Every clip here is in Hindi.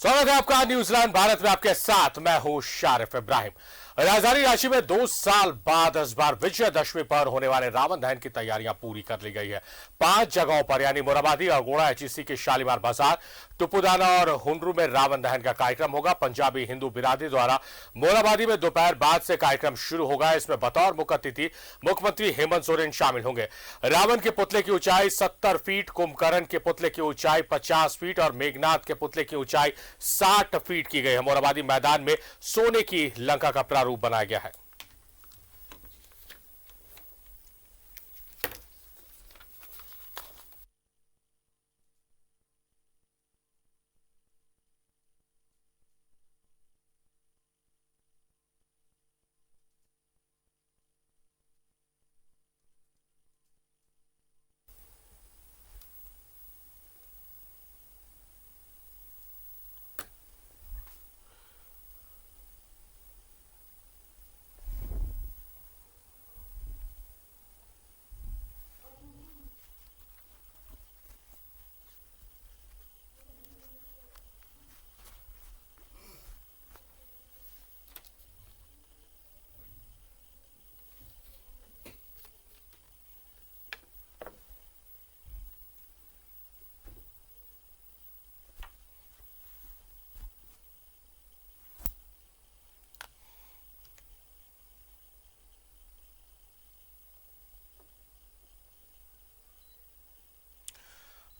स्वागत है आपका न्यूजीलैंड भारत में। आपके साथ मैं हूं शारिफ इब्राहिम। राजधानी रांची में 2 साल बाद इस बार विजयदशमी पर होने वाले रावण दहन की तैयारियां पूरी कर ली गई है। 5 जगहों पर यानी मोराबादी, अगोड़ा, एचईसी के शालीमार बाजार, टुपुदाना और हुंडरू में रावण दहन का कार्यक्रम होगा। पंजाबी हिंदू बिरादरी द्वारा मोराबादी में दोपहर बाद से कार्यक्रम शुरू होगा। इसमें बतौर मुख्य अतिथि मुख्यमंत्री हेमंत सोरेन शामिल होंगे। रावण के पुतले की ऊंचाई 70 फीट, कुंभकर्ण के पुतले की ऊंचाई 50 फीट और मेघनाथ के पुतले की ऊंचाई 60 फीट की गई है। मोराबादी मैदान में सोने की लंका का प्रारूप बनाया गया है।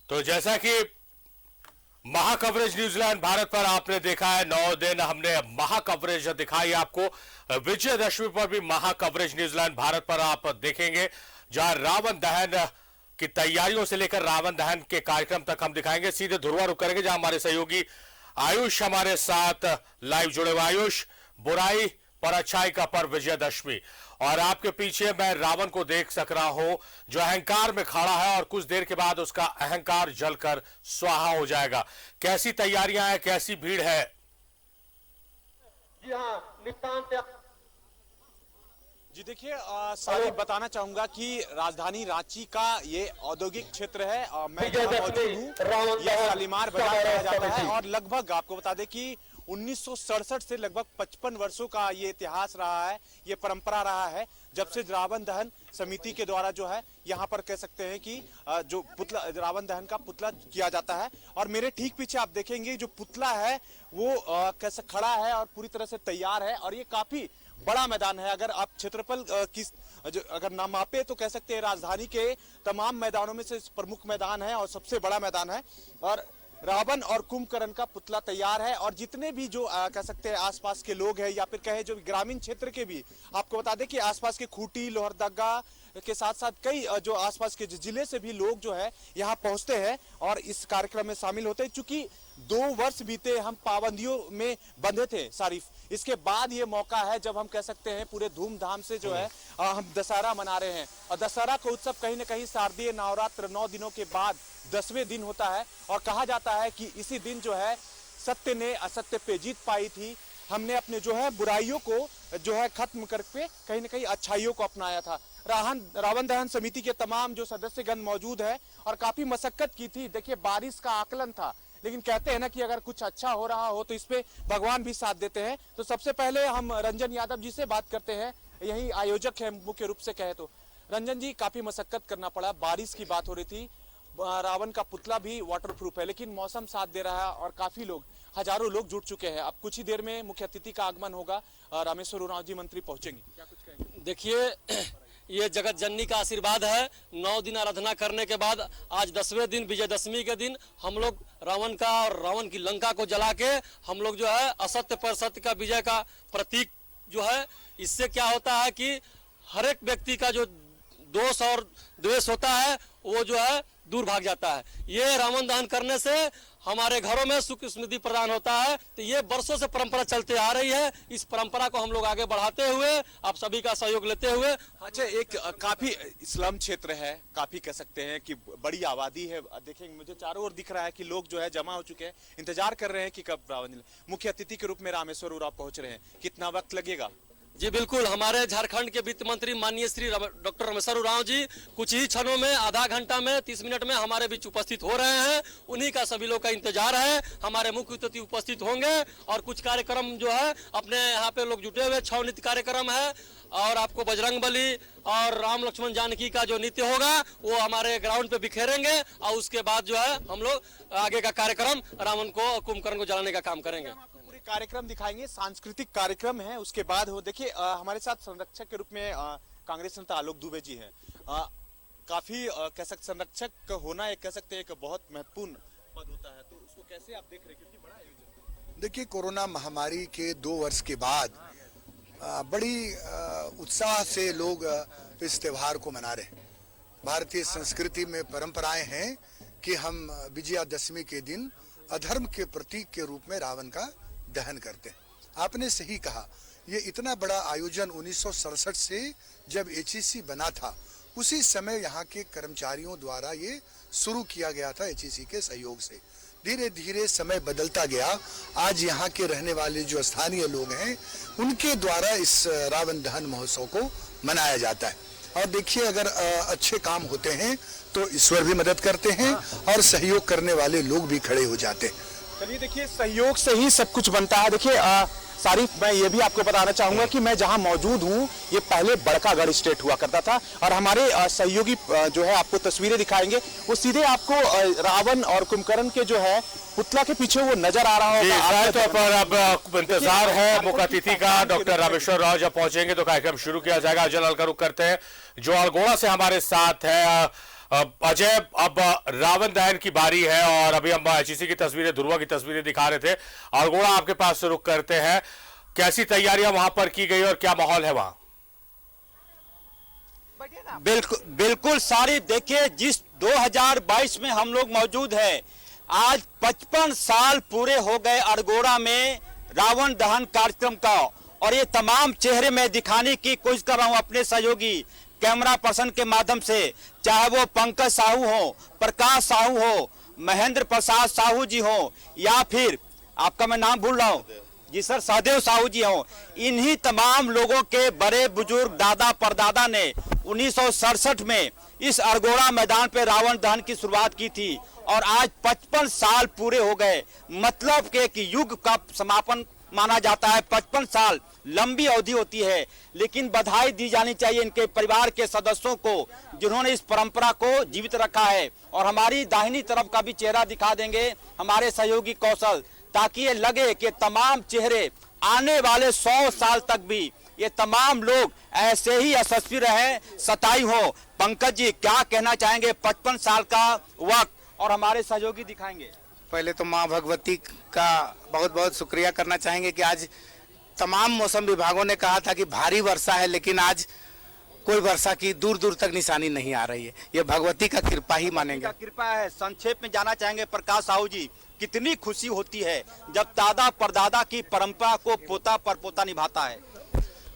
तो जैसा कि महाकवरेज न्यूजीलैंड भारत पर आपने देखा है, 9 दिन हमने महाकवरेज दिखाई आपको। विजयदशमी पर भी महाकवरेज न्यूजीलैंड भारत पर आप देखेंगे, जहां रावण दहन की तैयारियों से लेकर रावण दहन के कार्यक्रम तक हम दिखाएंगे। सीधे धुरवा रुक करेंगे जहां हमारे सहयोगी आयुष हमारे साथ लाइव जुड़े हुए। आयुष, बुराई पर अच्छाई का पर्व विजयदशमी, और आपके पीछे मैं रावण को देख सक रहा हूं जो अहंकार में खड़ा है और कुछ देर के बाद उसका अहंकार जलकर स्वाहा हो जाएगा। कैसी तैयारियां हैं, कैसी भीड़ है? जी हाँ, नितांत जी देखिए, सारिफ बताना चाहूंगा कि राजधानी रांची का ये औद्योगिक क्षेत्र है। मैं जहाँ मौजूद हूँ ये शालीमार बाजार कहा जाता है, और लगभग आपको बता दें कि 1967 से लगभग 55 वर्षों का ये इतिहास रहा है, ये परंपरा रहा है, जब से रावण दहन समिति के द्वारा जो है यहाँ पर कह सकते हैं कि जो पुतला रावण दहन का पुतला किया जाता है। और मेरे ठीक पीछे आप देखेंगे जो पुतला है वो कैसे खड़ा है और पूरी तरह से तैयार है, और ये काफी बड़ा मैदान है। अगर आप क्षेत्रफल अगर ना मापे तो कह सकते हैं राजधानी के तमाम मैदानों में से प्रमुख मैदान है और सबसे बड़ा मैदान है। और रावण और कुंभकर्ण का पुतला तैयार है, और जितने भी जो कह सकते हैं आसपास के लोग हैं या फिर कहे जो ग्रामीण क्षेत्र के भी, आपको बता दें कि आसपास के खूंटी, लोहरदगा के साथ साथ कई जो आसपास के जिले से भी लोग जो है यहाँ पहुंचते हैं और इस कार्यक्रम में शामिल होते हैं। चूंकि 2 वर्ष बीते हम पाबंदियों में बंधे थे सारिफ, इसके बाद ये मौका है जब हम कह सकते हैं पूरे धूमधाम से जो है हम दशहरा मना रहे हैं। और दशहरा का उत्सव कहीं ना कहीं शारदीय नवरात्र 9 दिनों के बाद 10वें दिन होता है, और कहा जाता है कि इसी दिन जो है सत्य ने असत्य पे जीत पाई थी। हमने अपने जो है बुराइयों को जो है खत्म करके कहीं ना कहीं अच्छाइयों को अपनाया था। रावण दहन समिति के तमाम जो सदस्यगण मौजूद है और काफी मशक्कत की थी। देखिए, बारिश का आकलन था, लेकिन कहते हैं ना कि अगर कुछ अच्छा हो रहा हो तो इसपे भगवान भी साथ देते हैं। तो सबसे पहले हम रंजन यादव जी से बात करते हैं, यही आयोजक है मुख्य रूप से कहे तो। रंजन जी, काफी मशक्कत करना पड़ा, बारिश की बात हो रही थी, रावण का पुतला भी वाटरप्रूफ है, लेकिन मौसम साथ दे रहा है और काफी लोग, हजारों लोग जुट चुके हैं। अब कुछ ही देर में मुख्य अतिथि का आगमन होगा, रामेश्वर उरांव जी मंत्री पहुंचेंगे, क्या कुछ कहेंगे? देखिए, ये जगत जननी का आशीर्वाद है। 9 दिन आराधना करने के बाद आज 10वें दिन विजयदशमी के दिन हम लोग रावण का और रावण की लंका को जला के हम लोग जो है असत्य पर सत्य का विजय का प्रतीक जो है, इससे क्या होता है कि हर एक व्यक्ति का जो दोष और द्वेष होता है वो जो है दूर भाग जाता है। ये रावण दहन करने से हमारे घरों में सुख समृद्धि प्रदान होता है। तो ये वर्षों से परंपरा चलते आ रही है, इस परंपरा को हम लोग आगे बढ़ाते हुए आप सभी का सहयोग लेते हुए। अच्छा, एक काफी स्लम क्षेत्र है, काफी कह सकते हैं कि बड़ी आबादी है। देखेंगे मुझे चारों ओर दिख रहा है कि लोग जो है जमा हो चुके हैं, इंतजार कर रहे हैं कि कब रावण मुख्य अतिथि के रूप में रामेश्वर उरांव पहुंच रहे हैं। कितना वक्त लगेगा? जी बिल्कुल, हमारे झारखंड के वित्त मंत्री माननीय श्री डॉक्टर रामेश्वर उरांव जी कुछ ही क्षणों में, आधा घंटा में, 30 मिनट में हमारे बीच उपस्थित हो रहे हैं। उन्हीं का सभी लोग का इंतजार है। हमारे मुख्य अतिथि उपस्थित होंगे और कुछ कार्यक्रम जो है अपने यहाँ पे लोग जुटे हुए, 6 नित्य कार्यक्रम है और आपको बजरंग बली और राम लक्ष्मण जानकी का जो नृत्य होगा वो हमारे ग्राउंड पे बिखेरेंगे और उसके बाद जो है हम लोग आगे का कार्यक्रम रावण को, कुंभकर्ण को जलाने का काम करेंगे। पूरे कार्यक्रम दिखाएंगे, सांस्कृतिक कार्यक्रम है। उसके बाद हो देखिए हमारे साथ संरक्षक के रूप में कांग्रेस नेता आलोक दुबे जी हैं। काफी कह सकते संरक्षक होना एक कह सकते एक बहुत महत्वपूर्ण पद होता है, तो उसको कैसे आप देख रहे हैं, क्योंकि बड़ा आयोजन। देखिए, कोरोना महामारी के 2 वर्ष के बाद बड़ी उत्साह से लोग इस त्योहार को मना रहे हैं। भारतीय संस्कृति में परंपराएं हैं कि हम विजयादशमी के दिन अधर्म के प्रतीक के रूप में रावण का दहन करते हैं। आपने सही कहा, ये इतना बड़ा आयोजन 1967 से जब एचईसी बना था उसी समय यहाँ के कर्मचारियों द्वारा ये शुरू किया गया था एचईसी के सहयोग से। धीरे धीरे समय बदलता गया। आज यहाँ के रहने वाले जो स्थानीय लोग हैं उनके द्वारा इस रावण दहन महोत्सव को मनाया जाता है। और देखिए, अगर अच्छे काम होते हैं तो ईश्वर भी मदद करते हैं और सहयोग करने वाले लोग भी खड़े हो जाते हैं। चलिए देखिए, सहयोग से ही सब कुछ बनता है। देखिए सारिफ, मैं ये भी आपको बताना चाहूंगा कि मैं जहां मौजूद हूं ये पहले बड़कागढ़ स्टेट हुआ करता था और हमारे सहयोगी जो है आपको तस्वीरें दिखाएंगे, वो सीधे आपको रावण और कुंभकर्ण के जो है पुतला के पीछे वो नजर आ रहा होगा। तो पर अब इंतजार है मुख्य अतिथि का। डॉक्टर रामेश्वर राव जब पहुंचेंगे तो कार्यक्रम शुरू किया जाएगा। अजय का रुख करते हैं जो अल्गोड़ा से हमारे साथ है। अजय, अब रावण दहन की बारी है और अभी हम एचईसी की तस्वीरें, ध्रुवा की तस्वीरें दिखा रहे थे। अल्गोड़ा आपके पास से रुख करते हैं, कैसी तैयारियां वहां पर की गई और क्या माहौल है वहां? बिल्कुल सारी देखिए, जिस 2022 में हम लोग मौजूद है, आज 55 साल पूरे हो गए अरगोड़ा में रावण दहन कार्यक्रम का, और ये तमाम चेहरे में दिखाने की कोशिश कर रहा हूं अपने सहयोगी कैमरा पर्सन के माध्यम से, चाहे वो पंकज साहू हो, प्रकाश साहू हो, महेंद्र प्रसाद साहू जी हो, या फिर आपका मैं नाम भूल रहा हूँ जी सर, सहदेव साहू जी हो। इन्हीं तमाम लोगों के बड़े बुजुर्ग दादा परदादा ने 1967 में इस अरगोड़ा मैदान पे रावण दहन की शुरुआत की थी और आज 55 साल पूरे हो गए। मतलब के एक युग का समापन माना जाता है। 55 साल लंबी अवधि होती है, लेकिन बधाई दी जानी चाहिए इनके परिवार के सदस्यों को जिन्होंने इस परंपरा को जीवित रखा है। और हमारी दाहिनी तरफ का भी चेहरा दिखा देंगे हमारे सहयोगी कौशल, ताकि ये लगे कि तमाम चेहरे आने वाले 100 साल तक भी ये तमाम लोग ऐसे ही यशस्वी रहे, सताई हो। पंकज जी क्या कहना चाहेंगे? 55 साल का वक्त और हमारे सहयोगी दिखाएंगे। पहले तो माँ भगवती का बहुत बहुत शुक्रिया करना चाहेंगे कि आज तमाम मौसम विभागों ने कहा था कि भारी वर्षा है, लेकिन आज कोई वर्षा की दूर दूर तक निशानी नहीं आ रही है। ये भगवती का कृपा ही मानेंगे। कृपा है। संक्षेप में जाना चाहेंगे प्रकाश साहू जी, कितनी खुशी होती है जब दादा परदादा की परंपरा को पोता परपोता निभाता है?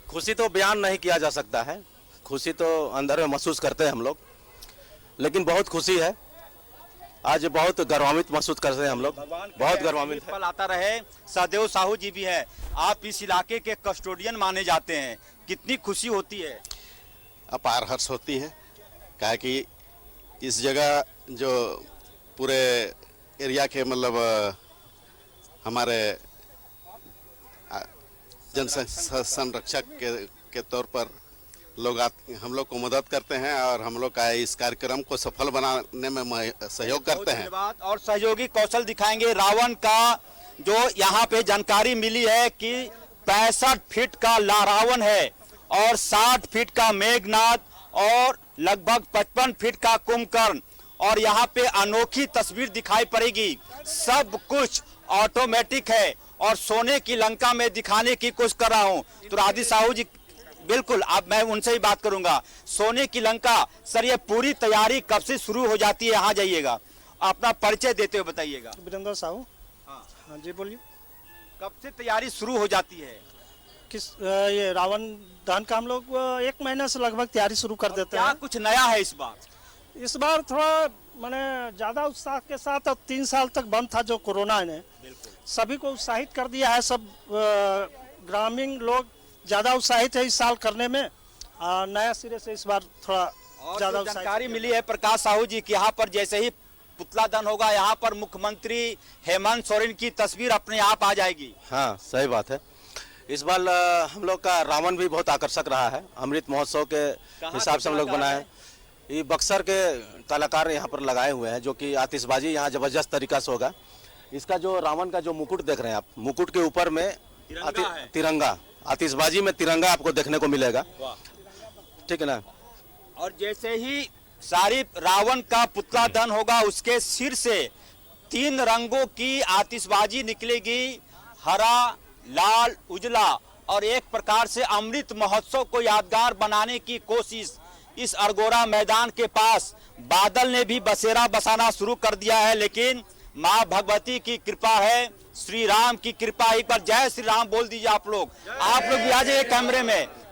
खुशी तो बयान नहीं किया जा सकता है, खुशी तो अंदर में महसूस करते हैं हम लोग, लेकिन बहुत खुशी है। आज बहुत गौरवान्वित महसूस करते हैं हम लोग, बहुत गौरवान्वित है। पल आता रहे। सहदेव साहू जी भी है, आप इस इलाके के कस्टोडियन माने जाते हैं, कितनी खुशी होती है? अपार हर्ष होती है, क्या है कि इस जगह जो पूरे एरिया के मतलब हमारे जन संरक्षक के तौर पर लोग हम लोग को मदद करते हैं और हम लोग का इस कार्यक्रम को सफल बनाने में सहयोग करते हैं। और सहयोगी कौशल दिखाएंगे। रावण का जो यहाँ पे जानकारी मिली है कि 65 फीट का रावण है और 60 फीट का मेघनाद और लगभग 55 फीट का कुंभकर्ण, और यहाँ पे अनोखी तस्वीर दिखाई पड़ेगी। सब कुछ ऑटोमेटिक है और सोने की लंका में दिखाने की कोशिश कर रहा हूँ। तो राधी साहू जी, बिल्कुल अब मैं उनसे ही बात करूंगा। सोने की लंका सर, ये पूरी तैयारी कब से शुरू हो जाती है? यहाँ जाइएगा, अपना परिचय देते हुए बताइएगा। वीरेंद्र साहू। हाँ जी बोलिए। कब से तैयारी शुरू हो जाती है? ये रावण दहन का हम लोग 1 महीने से लगभग तैयारी शुरू कर देते हैं। क्या कुछ नया है इस बार? इस बार थोड़ा मैंने ज्यादा उत्साह के साथ, अब 3 साल तक बंद था जो कोरोना ने, सभी को उत्साहित कर दिया है। सब ग्रामीण लोग ज़्यादा उत्साहित है इस साल करने में। नया सिरे से इस बार थोड़ा और ज़्यादा जो जानकारी मिली है प्रकाश साहू जी कि यहाँ पर जैसे ही पुतला दहन होगा यहाँ पर मुख्यमंत्री हेमंत सोरेन की तस्वीर अपने आप आ जाएगी। हाँ, सही बात है। इस बार हम लोग का रावण भी बहुत आकर्षक रहा है। अमृत महोत्सव के हिसाब से हम लोग बनाए। ये बक्सर के कलाकार यहाँ पर लगाए हुए हैं, जो कि आतिशबाजी यहाँ जबरदस्त तरीका से होगा। इसका जो रावण का जो मुकुट देख रहे हैं आप, मुकुट के ऊपर में तिरंगा, आतिशबाजी में तिरंगा आपको देखने को मिलेगा। ठीक है ना। और जैसे ही सारी रावण का पुतला दहन होगा उसके सिर से 3 रंगों की आतिशबाजी निकलेगी, हरा, लाल, उजला, और एक प्रकार से अमृत महोत्सव को यादगार बनाने की कोशिश इस अरगोड़ा मैदान के पास बादल ने भी बसेरा बसाना शुरू कर दिया है। लेकिन माँ भगवती की कृपा है, श्री राम की कृपा। एक बार जय श्री राम बोल दीजिए आप लोग भी आ जाइए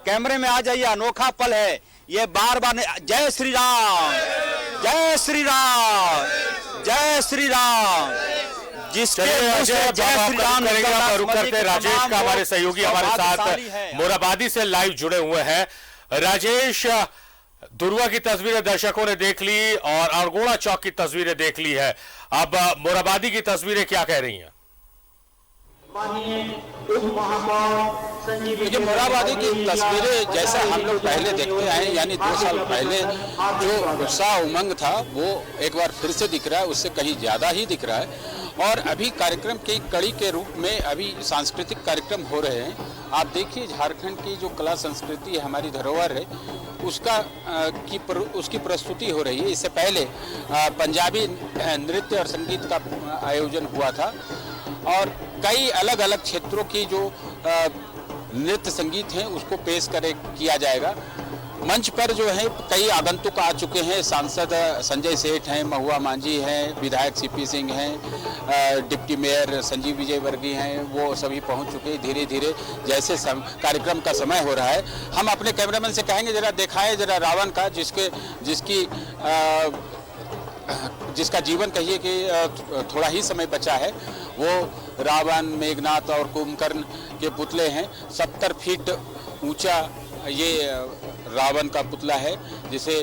कैमरे में आ जाइए। अनोखा पल है ये, बार बार जय श्री राम, जय श्री राम, जय श्री राम। जिसके जय श्री राम करेंगे। रुक करते राजेश का हमारे सहयोगी हमारे साथ मोराबादी से लाइव जुड़े हुए हैं। राजेश, दुर्वा की तस्वीरें दर्शकों ने देख ली और अरगोड़ा चौक की तस्वीरें देख ली है, अब मोराबादी की तस्वीरें क्या कह रही हैं? देखिए, मोराबादी की तस्वीरें जैसा हम लोग पहले देखते आए, यानी 2 साल पहले जो उत्साह उमंग था वो एक बार फिर से दिख रहा है, उससे कहीं ज़्यादा ही दिख रहा है। और अभी कार्यक्रम की कड़ी के रूप में अभी सांस्कृतिक कार्यक्रम हो रहे हैं। आप देखिए, झारखंड की जो कला संस्कृति हमारी धरोहर है उसकी प्रस्तुति हो रही है। इससे पहले पंजाबी नृत्य और संगीत का आयोजन हुआ था और कई अलग अलग क्षेत्रों की जो नृत्य संगीत हैं उसको पेश किया जाएगा। मंच पर जो है कई आगंतुक आ चुके हैं। सांसद संजय सेठ हैं, महुआ मांझी हैं, विधायक सीपी सिंह हैं, डिप्टी मेयर संजीव विजय वर्गीय हैं, वो सभी पहुंच चुके हैं। धीरे धीरे जैसे कार्यक्रम का समय हो रहा है, हम अपने कैमरामैन से कहेंगे जरा दिखाएं जरा रावण का, जिसका जीवन कहिए कि थोड़ा ही समय बचा है। वो रावण, मेघनाथ और कुंभकर्ण के पुतले हैं। 70 फीट ऊंचा ये रावण का पुतला है जिसे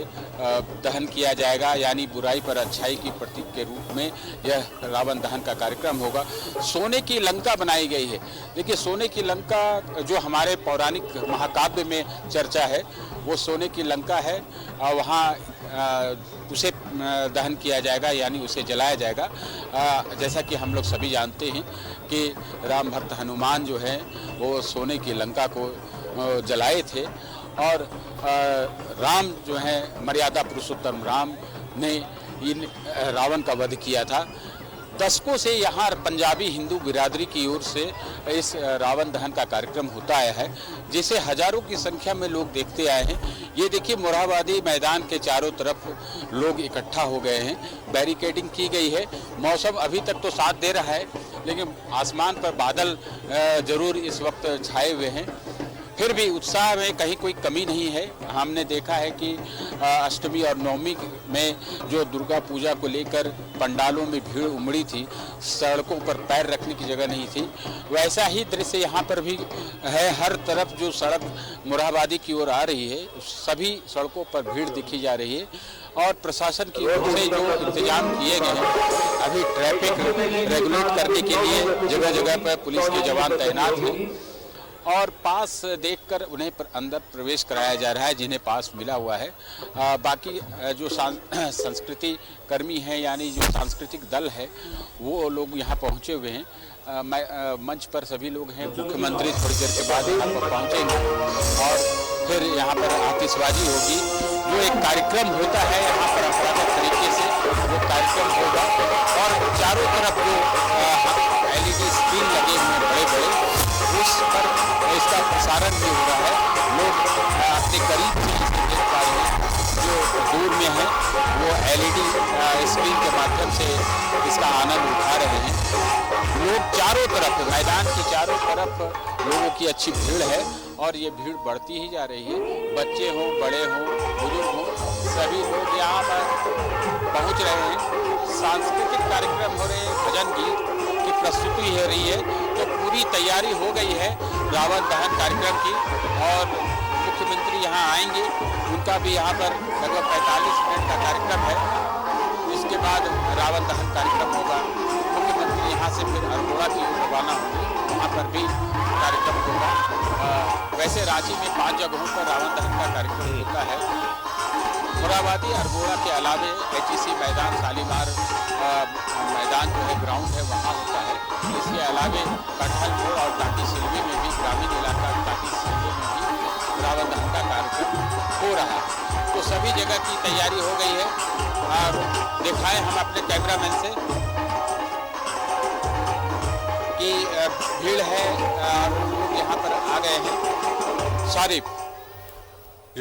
दहन किया जाएगा, यानी बुराई पर अच्छाई की प्रतीक के रूप में यह रावण दहन का कार्यक्रम होगा। सोने की लंका बनाई गई है। देखिए, सोने की लंका जो हमारे पौराणिक महाकाव्य में चर्चा है वो सोने की लंका है और वहाँ उसे दहन किया जाएगा, यानी उसे जलाया जाएगा। जैसा कि हम लोग सभी जानते हैं कि राम भक्त हनुमान जो है वो सोने की लंका को जलाए थे और राम जो है मर्यादा पुरुषोत्तम राम ने इन रावण का वध किया था। दशकों से यहाँ पंजाबी हिंदू बिरादरी की ओर से इस रावण दहन का कार्यक्रम होता आया है, जिसे हजारों की संख्या में लोग देखते आए हैं। ये देखिए, मोरहाबादी मैदान के चारों तरफ लोग इकट्ठा हो गए हैं, बैरिकेडिंग की गई है। मौसम अभी तक तो साथ दे रहा है, लेकिन आसमान पर बादल जरूर इस वक्त छाए हुए हैं। फिर भी उत्साह में कहीं कोई कमी नहीं है। हमने देखा है कि अष्टमी और नवमी में जो दुर्गा पूजा को लेकर पंडालों में भीड़ उमड़ी थी, सड़कों पर पैर रखने की जगह नहीं थी, वैसा ही दृश्य यहाँ पर भी है। हर तरफ जो सड़क मोरहाबादी की ओर आ रही है, सभी सड़कों पर भीड़ दिखी जा रही है और प्रशासन की ओर से जो इंतजाम किए गए हैं, अभी ट्रैफिक रेगुलेट करने के लिए जगह जगह पर पुलिस के जवान तैनात हैं और पास देखकर उन्हें अंदर प्रवेश कराया जा रहा है जिन्हें पास मिला हुआ है। बाकी जो संस्कृति कर्मी हैं, यानी जो सांस्कृतिक दल है, वो लोग यहाँ पहुँचे हुए हैं। मंच पर सभी लोग हैं। मुख्यमंत्री थोड़ी देर के बाद यहाँ पर पहुँचेंगे और फिर यहाँ पर आतिशबाजी होगी। जो एक कार्यक्रम होता है यहाँ परंपरागत तरीके से वो कार्यक्रम होगा और चारों तरफ जो LED स्क्रीन लगे हुए हैं बड़े बड़े, उस पर इसका प्रसारण भी हो रहा है। लोग अपने करीब से इसे देख पा रहे हैं, जो दूर में है वो LED स्क्रीन के माध्यम से इसका आनंद उठा रहे हैं। लोग चारों तरफ, मैदान के चारों तरफ लोगों की अच्छी भीड़ है और ये भीड़ बढ़ती ही जा रही है। बच्चे हों, बड़े हों, बुजुर्ग हों, सभी लोग यहाँ पर पहुँच रहे हैं। सांस्कृतिक कार्यक्रम हो रहे हैं, भजन गीत की प्रस्तुति हो रही है, तो पूरी तैयारी हो गई है रावण दहन कार्यक्रम की। और मुख्यमंत्री यहाँ आएंगे, उनका भी यहाँ पर लगभग 45 मिनट का कार्यक्रम है। इसके बाद रावण दहन कार्यक्रम होगा। मुख्यमंत्री यहाँ से फिर अल्मोड़ा की ओर रवाना होंगे, वहाँ पर भी कार्यक्रम होगा। वैसे रांची में 5 जगहों पर रावण दहन का कार्यक्रम होता है। मोराबादी अल्मोड़ा के अलावे HEC मैदान, शालीमार मैदान जो है ग्राउंड है, वहाँ होता है। इसके अलावे कटहल मोड़ और टाटी सिल्वी में भी, ग्रामीण इलाका टाटी सिल्वी में भी रावण दहन का कार्यक्रम हो रहा है। तो सभी जगह की तैयारी हो गई है और दिखाएं हम अपने कैमरामैन से कि भीड़ है और लोग यहाँ पर आ गए हैं। शारिफ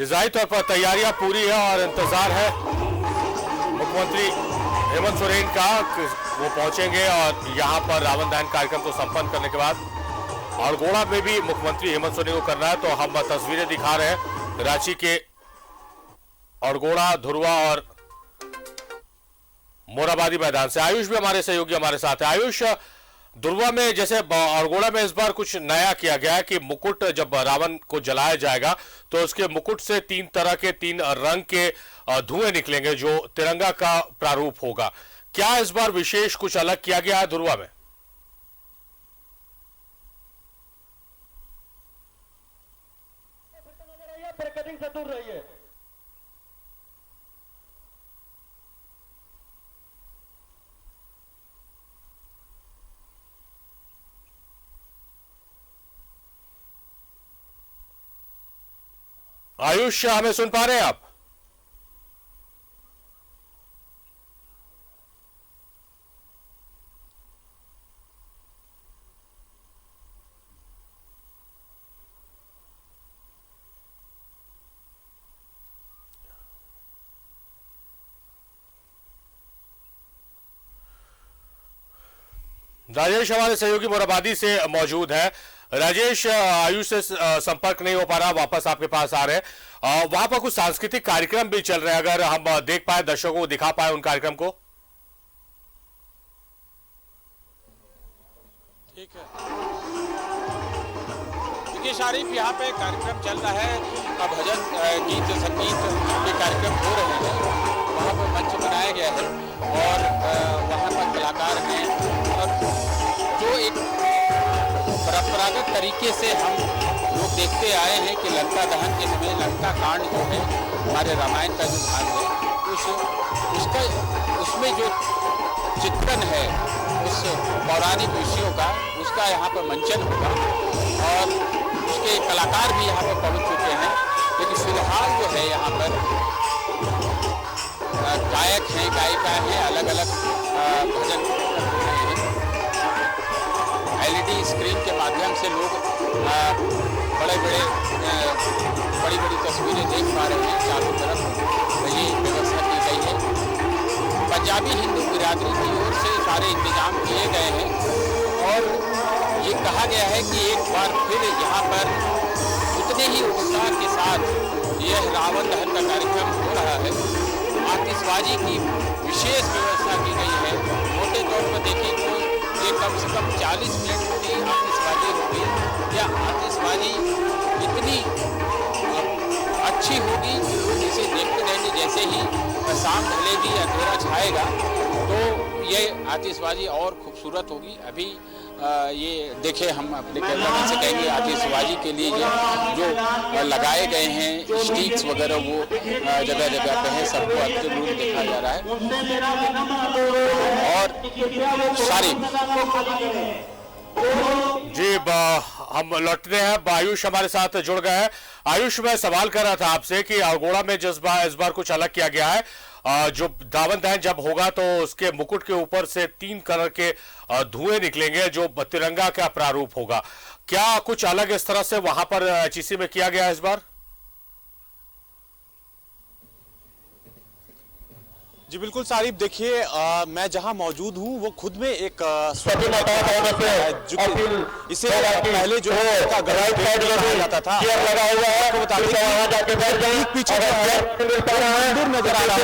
जाहिर तौर पर तैयारियां पूरी है और इंतजार है मुख्यमंत्री हेमंत सोरेन का, वो पहुंचेंगे और यहां पर रावण दहन कार्यक्रम को संपन्न करने के बाद अल्मोड़ा में भी मुख्यमंत्री हेमंत सोरेन को करना है। तो हम तस्वीरें दिखा रहे हैं रांची के अल्मोड़ा, धुरवा और मोराबादी मैदान से। आयुष भी हमारे सहयोगी हमारे साथ है। आयुष, धुरवा में जैसे अल्मोड़ा में इस बार कुछ नया किया गया है कि मुकुट जब रावण को जलाया जाएगा तो उसके मुकुट से 3 तरह के 3 रंग के धुएं निकलेंगे जो तिरंगा का प्रारूप होगा। क्या इस बार विशेष कुछ अलग किया गया है धुरवा में? से दूर रहिए। आयुष, हमें सुन पा रहे हैं आप? राजेश हमारे सहयोगी मोराबादी से मौजूद है। राजेश, आयुष से संपर्क नहीं हो पा रहा, वापस आपके पास आ रहे हैं। वहां पर कुछ सांस्कृतिक कार्यक्रम भी चल रहे हैं, अगर हम देख पाए, दर्शकों को दिखा पाए उन कार्यक्रम को। ठीक है, देखिए शारिफ, यहाँ पे कार्यक्रम चल रहा है, भजन गीत संगीत के कार्यक्रम हो रहे हैं। वहाँ पर मंच बनाया गया है और वहाँ पर कलाकार हैं और जो एक परंपरागत तरीके से हम लोग देखते आए हैं कि लंका दहन के समय लंका कांड जो है हमारे रामायण का जो भाग है उसमें जो चित्रण है उस पौराणिक विषयों का, उसका यहाँ पर मंचन होगा और उसके कलाकार भी यहाँ पर पहुँच चुके हैं। लेकिन फिलहाल जो है यहाँ पर गायक हैं, गायिका हैं, अलग अलग भजन कर रहे हैं। LED स्क्रीन के माध्यम से लोग बड़ी बड़ी तस्वीरें देख पा रहे हैं। चारों तरफ ये व्यवस्था की गई है। पंजाबी हिंदू बिरादरी की ओर से सारे इंतजाम किए गए हैं और ये कहा गया है कि एक बार फिर यहाँ पर उतने ही उत्साह के साथ यह रावण दहन का कार्यक्रम हो रहा है। आतिशबाजी की विशेष व्यवस्था की गई है। मोटे तौर पर देखें तो ये कम से कम 40 मिनट की आतिशबाजी होगी। या आतिशबाजी इतनी अच्छी होगी कि लोग इसे देखते रहेंगे। जैसे ही शाम ढलेगी, अंधेरा छाएगा तो ये आतिशबाजी और खूबसूरत होगी। अभी ये देखे, हम अपने कैमरामैन से कहेंगे आतिशबाजी के लिए ये जो लगाए गए हैं स्टिक्स वगैरह वो जगह जगह पे है, सबको अच्छे रूप देखा जा रहा है। और सारी जी, हम लौटते हैं। आयुष हमारे साथ जुड़ गए हैं। आयुष, मैं सवाल कर रहा था आपसे कि अल्मोड़ा में इस बार कुछ अलग किया गया है। जो रावण दहन जब होगा तो उसके मुकुट के ऊपर से 3 कलर के धुएं निकलेंगे जो तिरंगा का प्रारूप होगा। क्या कुछ अलग इस तरह से वहां पर HEC में किया गया है इस बार? जी बिल्कुल सारिफ, देखिए मैं जहां मौजूद हूं वो खुद में एक इसे पहले जो है कहा जाता था, आपको बता दें पीछे मंदिर नजर आ रहा है,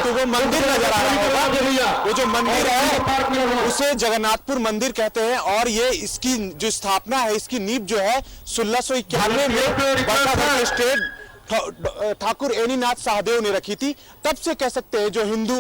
तो वो मंदिर नजर आ रहा होगा। वो जो मंदिर है उसे जगन्नाथपुर मंदिर कहते हैं और ये इसकी जो स्थापना है, इसकी नींव जो है 1691 में स्टेट ठाकुर एनीनाथ सहदेव ने रखी थी। तब से कह सकते हैं जो हिंदू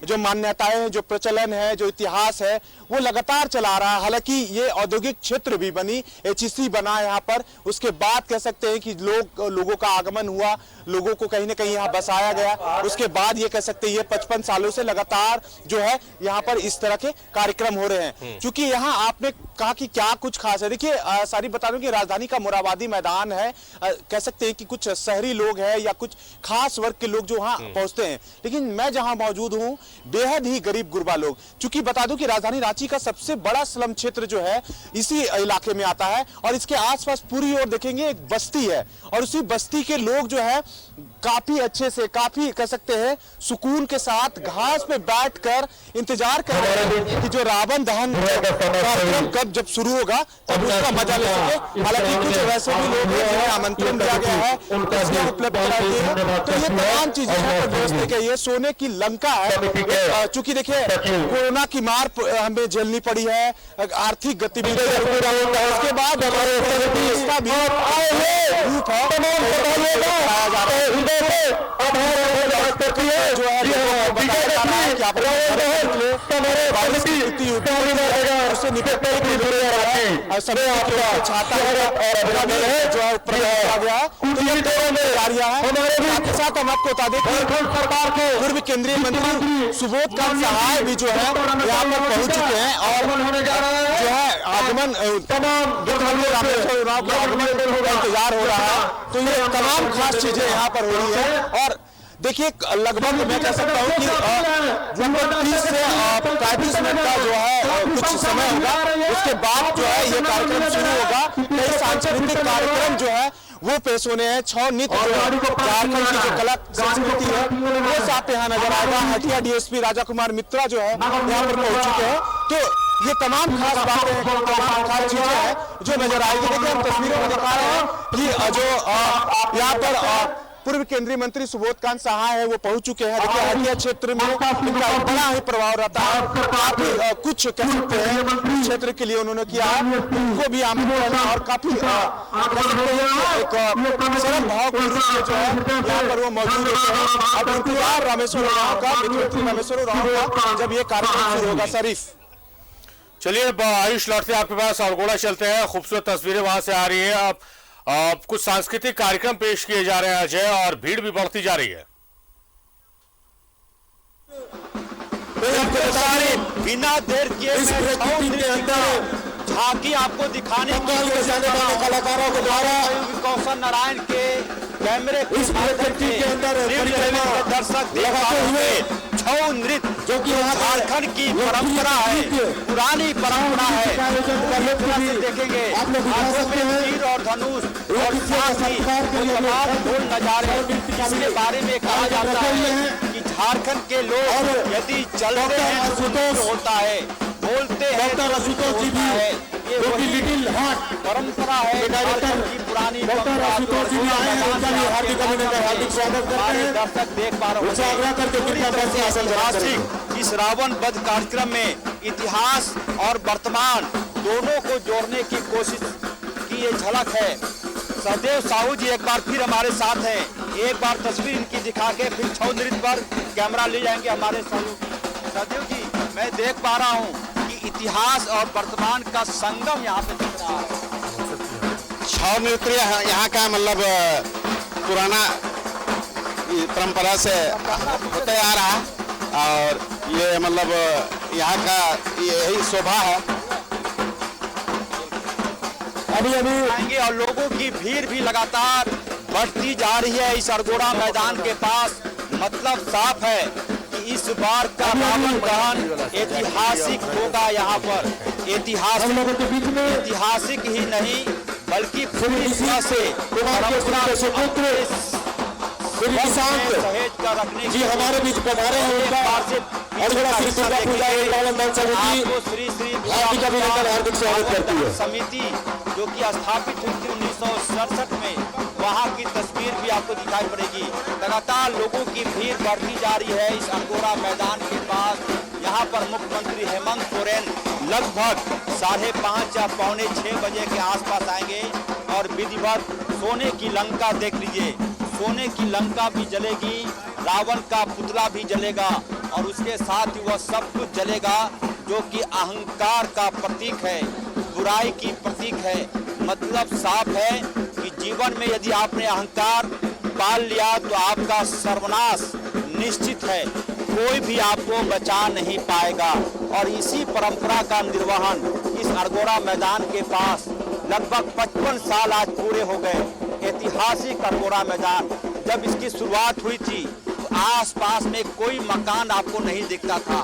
जो मान्यताएं हैं, जो प्रचलन है, जो इतिहास है, वो लगातार चला रहा है। हालांकि ये औद्योगिक क्षेत्र भी बनी, HEC बना यहाँ पर, उसके बाद कह सकते हैं कि लोगों का आगमन हुआ, लोगों को कहीं ना कहीं यहाँ बसाया गया। उसके बाद ये कह सकते हैं ये 55 सालों से लगातार जो है यहाँ पर इस तरह के कार्यक्रम हो रहे हैं। क्योंकि यहाँ आपने कहा कि क्या कुछ खास है, देखिए सारी बता दूं कि राजधानी का मोराबादी मैदान है, कह सकते हैं कि कुछ शहरी लोग हैं या कुछ खास वर्ग के लोग जो वहां पहुंचते हैं, लेकिन मैं जहां मौजूद हूं बेहद ही गरीब गुरबा लोग। चूंकि बता दूं कि राजधानी रांची का सबसे बड़ा स्लम क्षेत्र जो है इसी इलाके में आता है और इसके आसपास पूरी ओर देखेंगे एक बस्ती है और उसी बस्ती के लोग जो है काफी अच्छे से, काफी कह सकते हैं सुकून के साथ घास पे बैठकर इंतजार कर रहे हैं कि जो रावण दहन कार्यक्रम कब जब शुरू होगा तब उसका मजा ले सके। हालांकि कुछ वैसे भी लोग हैं जिन्हें आमंत्रण दिया गया है, उपलब्ध कराई गई है, तो ये तमाम चीजें यहाँ पर व्यवस्था की है। सोने की लंका है, चूंकि देखिए कोरोना की मार हमें झेलनी पड़ी है, आर्थिक गतिविधि उसके बाद हमारे इसका भी रूप है जो है बताया जा रहा है कि आप उससे निपटने के लिए छाता जो है किया गया है। आपके साथ हम आपको बता दें कि सरकार के पूर्व केंद्रीय मंत्री सुबोध कांत सहाय भी जो है यहाँ पर पहुंच चुके हैं और जो है आगमन इंतजार हो रहा है। तो ये तमाम खास चीजें यहाँ पर हो रही है और देखिए लगभग मैं कह सकता हूँ कि 30 से 35 मिनट का जो है कुछ समय होगा, उसके बाद जो है ये कार्यक्रम शुरू होगा। कई सांस्कृतिक कार्यक्रम जो है वो पेश होने हैं। 6 नृत्य झारखंड की जो कला संस्कृति है वो साथ यहाँ नजर आएगा। हटिया DSP राजा कुमार मित्रा जो है यहाँ पर पहुंच चुके हैं। तो ये तमाम खास बातें हैं, तमाम खास चीजें हैं जो नजर आएगी। देखिए हम तस्वीरों में दिखा रहे हैं कि जो यहाँ पर पूर्व केंद्रीय मंत्री सुबोध कांत सहाय है वो पहुंच चुके हैं। देखिए हटिया क्षेत्र में इनका बड़ा ही प्रभाव रहता है, काफी कुछ कह सकते हैं क्षेत्र के लिए उन्होंने किया है, उनको भी आमंत्रण और काफी एक सरल भाव के रूप में जो है यहाँ पर वो मौजूद होते हैं। अब इंतजार रामेश्वर उरांव का, मुख्यमंत्री रामेश्वर उरांव का जब ये कार्यक्रम शुरू होगा। शरीफ चलिए आयुष लौटते आपके पास अरगोड़ा चलते हैं, खूबसूरत तस्वीरें वहां से आ रही है। अब कुछ सांस्कृतिक कार्यक्रम पेश किए जा रहे हैं अजय, और भीड़ भी बढ़ती जा रही है। बिना देर किए झांकी आपको दिखाने कलाकारों के द्वारा कौशल नारायण के कैमरे के अंदर दर्शक लगाते हुए छऊ नृत्य जो कि झारखंड की परंपरा है, पुरानी परंपरा है, देखेंगे और धनुष और ढोल नजारे। इसके बारे में कहा जाता है कि झारखंड के लोग यदि चलते हैं तो होता है, बोलते हैं तो होता है। ये वही लिटिल हार्ट परंपरा है, झारखंड की पुरानी परंपरा। हार्दिक स्वागत करते हैं। दर्शक देख पा रहे हैं इस रावण वध कार्यक्रम में इतिहास और वर्तमान दोनों को जोड़ने की कोशिश की ये झलक है। सहदेव साहू जी एक बार फिर हमारे साथ हैं, एक बार तस्वीर इनकी दिखा के फिर छऊ नृत्य पर कैमरा ले जाएंगे हमारे सहदेव जी। मैं देख पा रहा हूँ कि इतिहास और वर्तमान का संगम यहाँ पे दिख रहा है। छऊ नृत्य यहाँ का मतलब पुराना परंपरा से होते आ रहा है और ये मतलब यहाँ का यही शोभा है। अभी आएंगे और लोगों की भीड़ भी लगातार बढ़ती जा रही है इस अरगोड़ा मैदान के पास। मतलब साफ है कि इस बार का रावण दहन ऐतिहासिक होगा। यहाँ पर ऐतिहासिक ही नहीं बल्कि पूरी तरह से शांत सहेज कर रखने जी हमारे बीच पधारे हैं उनका अड़गड़ा श्री दुर्गा पूजा श्री श्री हार्दिक स्वागत करती है समिति जो कि स्थापित हुई थी 1967 में, वहाँ की तस्वीर भी आपको दिखाई पड़ेगी। लगातार लोगों की भीड़ बढ़ती जा रही है इस अड़गोड़ा मैदान के पास। यहाँ पर मुख्यमंत्री हेमंत सोरेन लगभग 5:30 या 5:45 बजे के आसपास आएंगे और विधिवत सोने की लंका देख लीजिए, सोने की लंका भी जलेगी, रावण का पुतला भी जलेगा और उसके साथ ही वह सब कुछ जलेगा जो कि अहंकार का प्रतीक है, बुराई की प्रतीक है। मतलब साफ है कि जीवन में यदि आपने अहंकार पाल लिया तो आपका सर्वनाश निश्चित है, कोई भी आपको बचा नहीं पाएगा। और इसी परंपरा का निर्वहन इस अड़गोड़ा मैदान के पास लगभग 55 साल आज पूरे हो गए। ऐतिहासिक अड़गोड़ा मैदान, जब इसकी शुरुआत हुई थी तो आसपास में कोई मकान आपको नहीं दिखता था,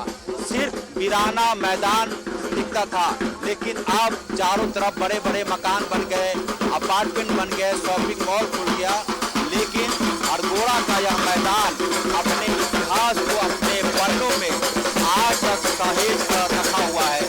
सिर्फ वीराना मैदान दिखता था। लेकिन अब चारों तरफ बड़े बड़े मकान बन गए, अपार्टमेंट बन गए, शॉपिंग मॉल खुल गया। लेकिन अड़गोड़ा का यह मैदान अपने इतिहास को अपने पन्नों में आज तक सहेज कर रखा हुआ है।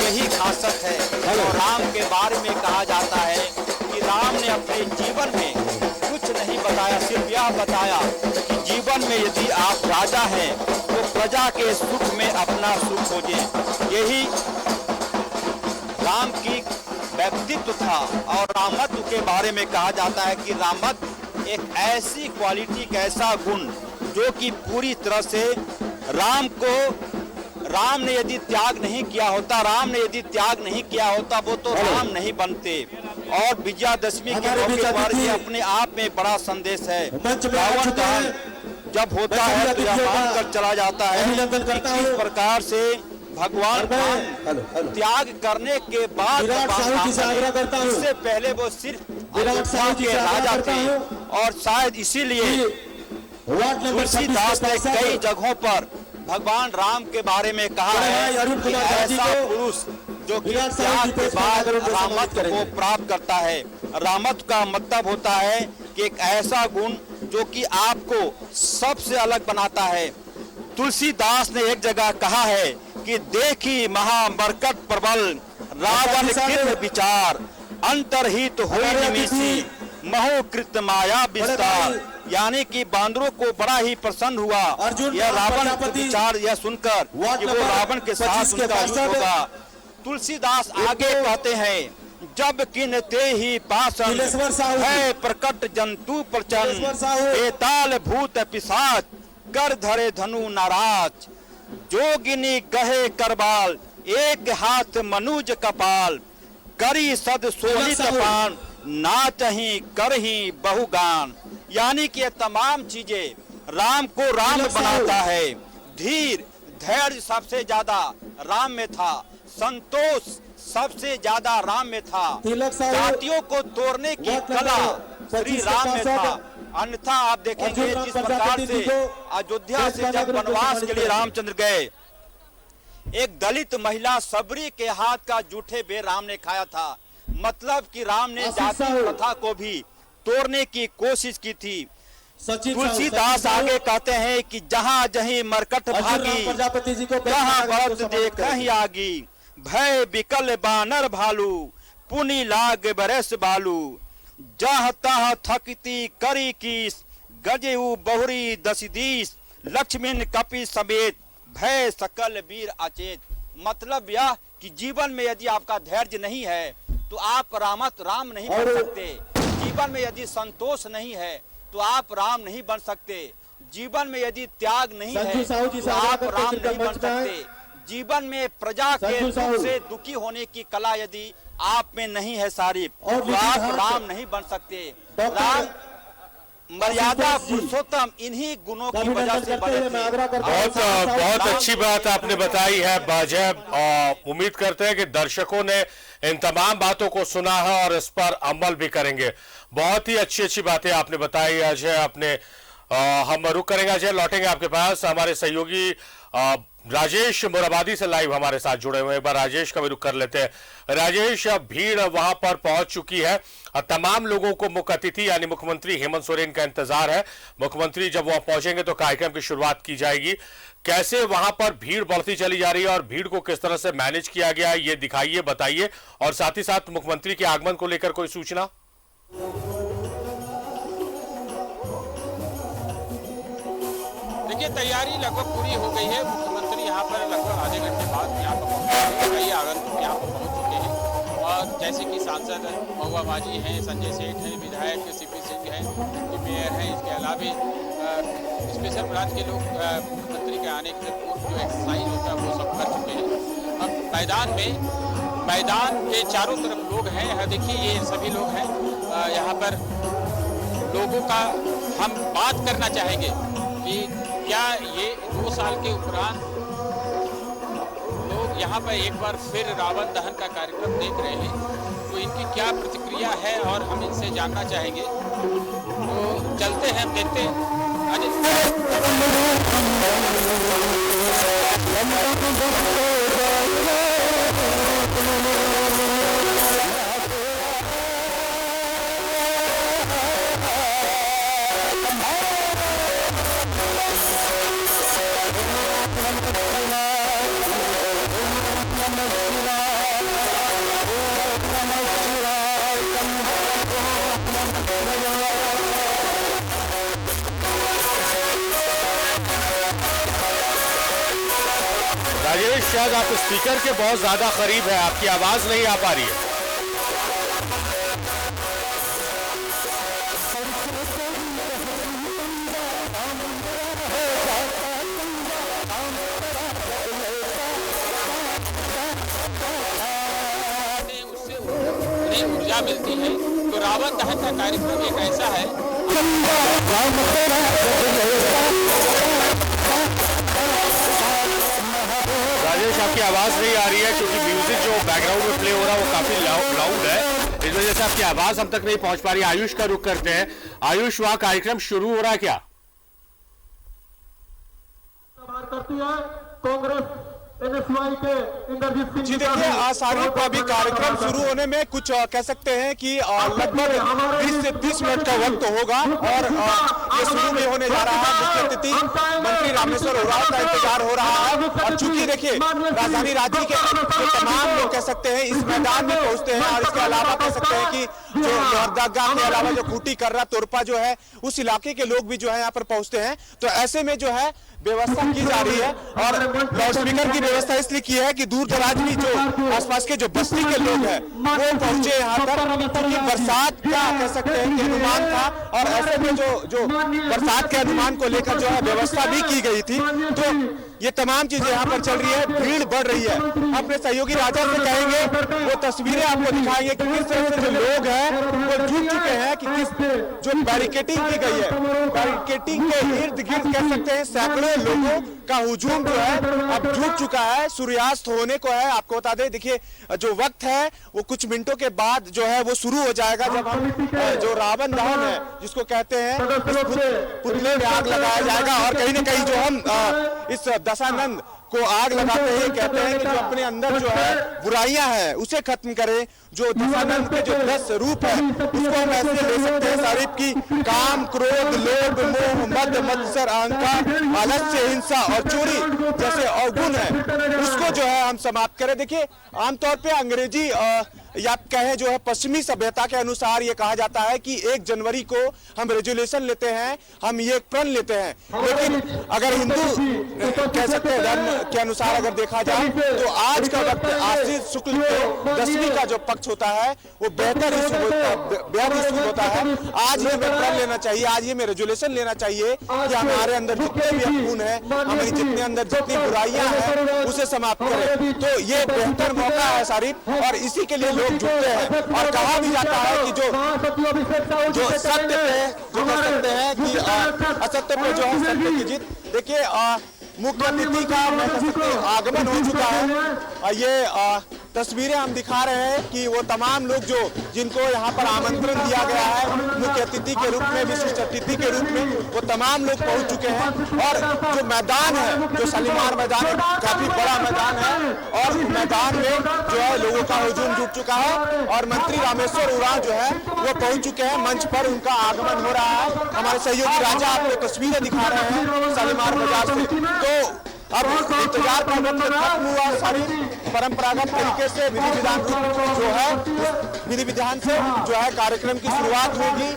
यही खासियत है। और राम के बारे में कहा जाता है कि राम ने अपने जीवन में कुछ नहीं बताया, सिर्फ यह बताया कि जीवन में यदि आप राजा हैं तो प्रजा के सुख में अपना सुख खोजें। यही राम की व्यक्तित्व था। और रामत्व के बारे में कहा जाता है कि रामत्व एक ऐसी क्वालिटी, एक ऐसा गुण जो कि पूरी तरह से राम ने यदि त्याग नहीं किया होता, वो तो राम नहीं बनते। और विजयादशमी के मौके पर ये अपने आप में बड़ा संदेश है। रावण दहन जब होता है तो यह मानकर चला जाता है कि किस प्रकार से भगवान त्याग करने के बाद, इससे पहले वो सिर्फ अयोध्या के राजा थे। और शायद इसीलिए तुलसीदास ने कई जगहों पर भगवान राम के बारे में कहा है कि ऐसा पुरुष जो कि त्याग के बाद रामत्व को प्राप्त करता है। रामत्व का मतलब होता है कि एक ऐसा गुण जो कि आपको सबसे अलग बनाता है। तुलसीदास ने एक जगह कहा है कि देखी महामरकट प्रबल रावण कृत विचार अंतरहित हुई निमिषी महोकृत माया विस्तार। यानी कि बांदरों को बड़ा ही प्रसन्न हुआ यह रावण का विचार यह सुनकर कि वो रावण के साथ उनका युद्ध होगा। तुलसीदास आगे कहते हैं जब किनते ही पासन है प्रकट जंतु प्रचंड बेताल भूत पिशाच कर धरे धनु नाराज जोगिनी कहे करबाल एक हाथ मनुज कपाल करी सद सोलित पान नाचही करही बहुगान। यानी कि ये तमाम चीजें राम को राम बनाता है। धीर धैर्य सबसे ज्यादा राम में था, संतोष सबसे ज्यादा राम में था, जातियों को तोड़ने की कला श्री राम में था। अन्यथा आप देखेंगे जिस प्रकार से अयोध्या से जब वनवास के लिए रामचंद्र गए, एक दलित महिला सबरी के हाथ का जूठे बेर राम ने खाया था। मतलब कि राम ने जाति प्रथा को भी तोड़ने की कोशिश की थी। तुलसीदास आगे कहते हैं कि जहाँ जहीं मरकट भागी जहाँ भरत देख ही आगी भय बिकल बानर भालू पुनि लाग बरस बालू जह तह थकती करी कीस गजेऊ बहुरी दसिदीस लक्ष्मण कपि समेत भय सकल वीर अचेत। मतलब यह कि जीवन में यदि आपका धैर्य नहीं है तो आप राम नहीं बन सकते। जीवन में यदि संतोष नहीं है तो आप राम नहीं बन सकते। जीवन में यदि त्याग नहीं है तो आप राम नहीं बन सकते। जीवन में प्रजा के दुख से दुखी होने की कला यदि आप में नहीं है सारी तो आप राम नहीं बन सकते। राम मर्यादा पुरुषोत्तम इन्हीं गुणों की वजह से बने थे। बहुत अच्छी बात आपने बताई है बाजब। और उम्मीद करते हैं कि दर्शकों ने इन तमाम बातों को सुना है और इस पर अमल भी करेंगे। बहुत ही अच्छी बातें आपने बताई अजय। अपने हम रुक करेंगे अजय, लौटेंगे आपके पास। हमारे सहयोगी राजेश मोराबादी से लाइव हमारे साथ जुड़े हुए हैं। एक बार राजेश का भी रुख कर लेते हैं। राजेश, भीड़ वहां पर पहुंच चुकी है और तमाम लोगों को मुख्य अतिथि यानी मुख्यमंत्री हेमंत सोरेन का इंतजार है। मुख्यमंत्री जब वहां पहुंचेंगे तो कार्यक्रम की शुरुआत की जाएगी। कैसे वहां पर भीड़ बढ़ती चली जा रही है और भीड़ को किस तरह से मैनेज किया गया है, ये दिखाइए, बताइए। और साथ ही साथ मुख्यमंत्री के आगमन को लेकर कोई सूचना? देखिए, तैयारी लगभग पूरी हो गई है। मुख्यमंत्री यहाँ पर लगभग आधे घंटे बाद यहाँ पर पहुँचे। कई आगंतुक यहाँ पर पहुँच चुके हैं और जैसे कि सांसद महुआ बाजी हैं, संजय सेठ हैं, विधायक सीपी सिंह हैं, डिप्टी मेयर हैं, इसके अलावा स्पेशल ब्रांच के लोग मुख्यमंत्री के आने के पूर्व जो एक्सरसाइज होता है वो सब कर चुके हैं। अब मैदान के चारों तरफ लोग हैं। यहाँ देखिए, ये सभी लोग हैं। यहाँ पर लोगों का हम बात करना चाहेंगे कि क्या ये 2 साल के उपरांत लोग यहाँ पर एक बार फिर रावण दहन का कार्यक्रम देख रहे हैं, तो इनकी क्या प्रतिक्रिया है और हम इनसे जानना चाहेंगे। तो चलते हैं, देखते हैं। राजेश, शायद आप स्पीकर के बहुत ज्यादा करीब है, आपकी आवाज नहीं आ पा रही है। उससे ऊर्जा मिलती है। तो रावण दहन का कार्यक्रम एक ऐसा है। राजेश, आपकी आवाज नहीं आ रही है क्योंकि म्यूजिक जो बैकग्राउंड में प्ले हो रहा है वो काफी लाउड है, इस वजह से आपकी आवाज हम तक नहीं पहुंच पा रही। आयुष का रुख करते हैं। आयुष, वहां कार्यक्रम शुरू हो रहा है क्या? करती है कांग्रेस NSY के इंद्रजीत सिंह। जी देखिए, आसानी पर अभी कार्यक्रम शुरू होने में कुछ कह सकते हैं कि लगभग 20 से 30 मिनट का वक्त होगा और ये शुरू भी होने जा रहा है। मुख्य अतिथि मंत्री रामेश्वर उरांव का इंतजार हो रहा है। और चूंकि देखिए, राजधानी रांची के तमाम लोग कह सकते हैं इस मैदान में पहुंचते हैं और इसके अलावा कह सकते हैं कि जो लोहरदगा के अलावा जो खूंटी कर्रा तोरपा जो है उस इलाके के लोग भी जो है यहाँ पर पहुंचते हैं। तो ऐसे में जो है व्यवस्था की जा रही है और लाउड स्पीकर की व्यवस्था इसलिए की है कि दूर दराज की जो आसपास के जो बस्ती के लोग हैं वो पहुंचे यहाँ पर, क्योंकि बरसात का कह सकते हैं कि अनुमान था और ऐसे में जो बरसात के अनुमान को लेकर जो है व्यवस्था भी की गई थी। तो ये तमाम चीजें यहाँ पर चल रही है, भीड़ बढ़ रही है। अपने सहयोगी राजा से कहेंगे, वो तस्वीरें आपको दिखाएंगे कि किस तरह से जो लोग हैं वो जुट चुके हैं, कि किस जो बैरिकेटिंग की गई है, बैरिकेटिंग के इर्द गिर्द कह सकते हैं सैकड़ों लोगों का हुजूम जो है अब जुट चुका है। सूर्यास्त होने को है। आपको बता दें, देखिए जो वक्त है वो कुछ मिनटों के बाद जो है वो शुरू हो जाएगा, जब हम जो रावण दहन है जिसको कहते हैं पुतले में आग लगाया जाएगा। और कहीं ना कहीं जो हम इस दशानंद को आग लगाते हैं, कहते हैं कि जो अपने अंदर जो है बुराइयां हैं उसे खत्म करें। जो दशानंद के जो 10 रूप है उसको हम ऐसे ले सकते हैं सारिफ की काम, क्रोध, लोभ, मोह, मद, मत्सर, अहंकार, आलस्य, हिंसा और चोरी जैसे अवगुण है उसको जो है हम समाप्त करें। देखिए, आमतौर पे अंग्रेजी या कहें जो है पश्चिमी सभ्यता के अनुसार ये कहा जाता है कि 1 जनवरी को हम रेजोल्यूशन लेते हैं, हम ये प्रण लेते हैं। लेकिन अगर हिंदू कह सकते हैं धर्म के अनुसार अगर देखा जाए तो आज का वक्त आश्विन शुक्ल के 10वीं का जो पक्ष होता है वो बेहद ही शुभ होता है। आज ये हमें प्रण लेना चाहिए, आज ये हमें रेजोल्यूशन लेना चाहिए कि हमारे अंदर जितने भी अवगुण है, हमारी जितने अंदर जितनी बुराइयां हैं उसे समाप्त करें। तो ये बेहतर मौका है सारिफ, और इसी के लिए लोग जुटते हैं। और कहा भी जाता है कि जो सत्य पे जो कह सकते हैं कि असत्य पे जो है सत्य की जीत। देखिए, मुख्य अतिथि का मैं कह सकते आगमन हो चुका है। ये तस्वीरें हम दिखा रहे हैं कि वो तमाम लोग जो जिनको यहाँ पर आमंत्रण दिया गया है मुख्य अतिथि के रूप में, विशिष्ट अतिथि के रूप में, वो तमाम लोग पहुंच चुके हैं। और जो मैदान है, जो शालीमार मैदान है, काफी बड़ा मैदान है और मैदान में जो है लोगों का हुजूम जुट चुका है और मंत्री रामेश्वर उरांव जो है वो पहुंच चुके हैं। मंच पर उनका आगमन हो रहा है। हमारे सहयोगी राजा आपको तस्वीरें दिखा रहे हैं शालीमार बाजार से। तो अब इंतजार का वक्त खत्म हुआ। सारी परंपरागत तरीके से विधि विधान जो है विधि विधान से जो है कार्यक्रम की शुरुआत होगी।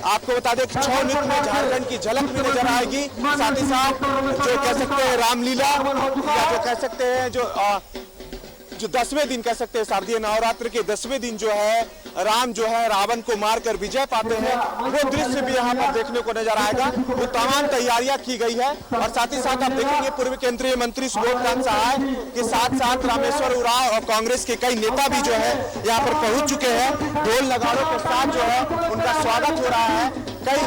आपको बता दें कि छौ नृत्य में झारखंड की झलक भी नजर आएगी। साथ ही साथ जो कह सकते हैं रामलीला या जो कह सकते हैं जो 10वें दिन कह सकते हैं शारदीय नवरात्र के 10वें दिन जो है राम जो है रावण को मारकर विजय पाते हैं, वो दृश्य भी यहाँ पर देखने को नजर आएगा। वो तमाम तैयारियां की गई है और साथ ही साथ आप देखेंगे पूर्व केंद्रीय मंत्री सुबोधकांत सहाय के साथ साथ रामेश्वर उरांव और कांग्रेस के कई नेता भी जो है यहाँ पर पहुंच चुके हैं। ढोल नगाड़ों के साथ जो है उनका स्वागत हो रहा है। कई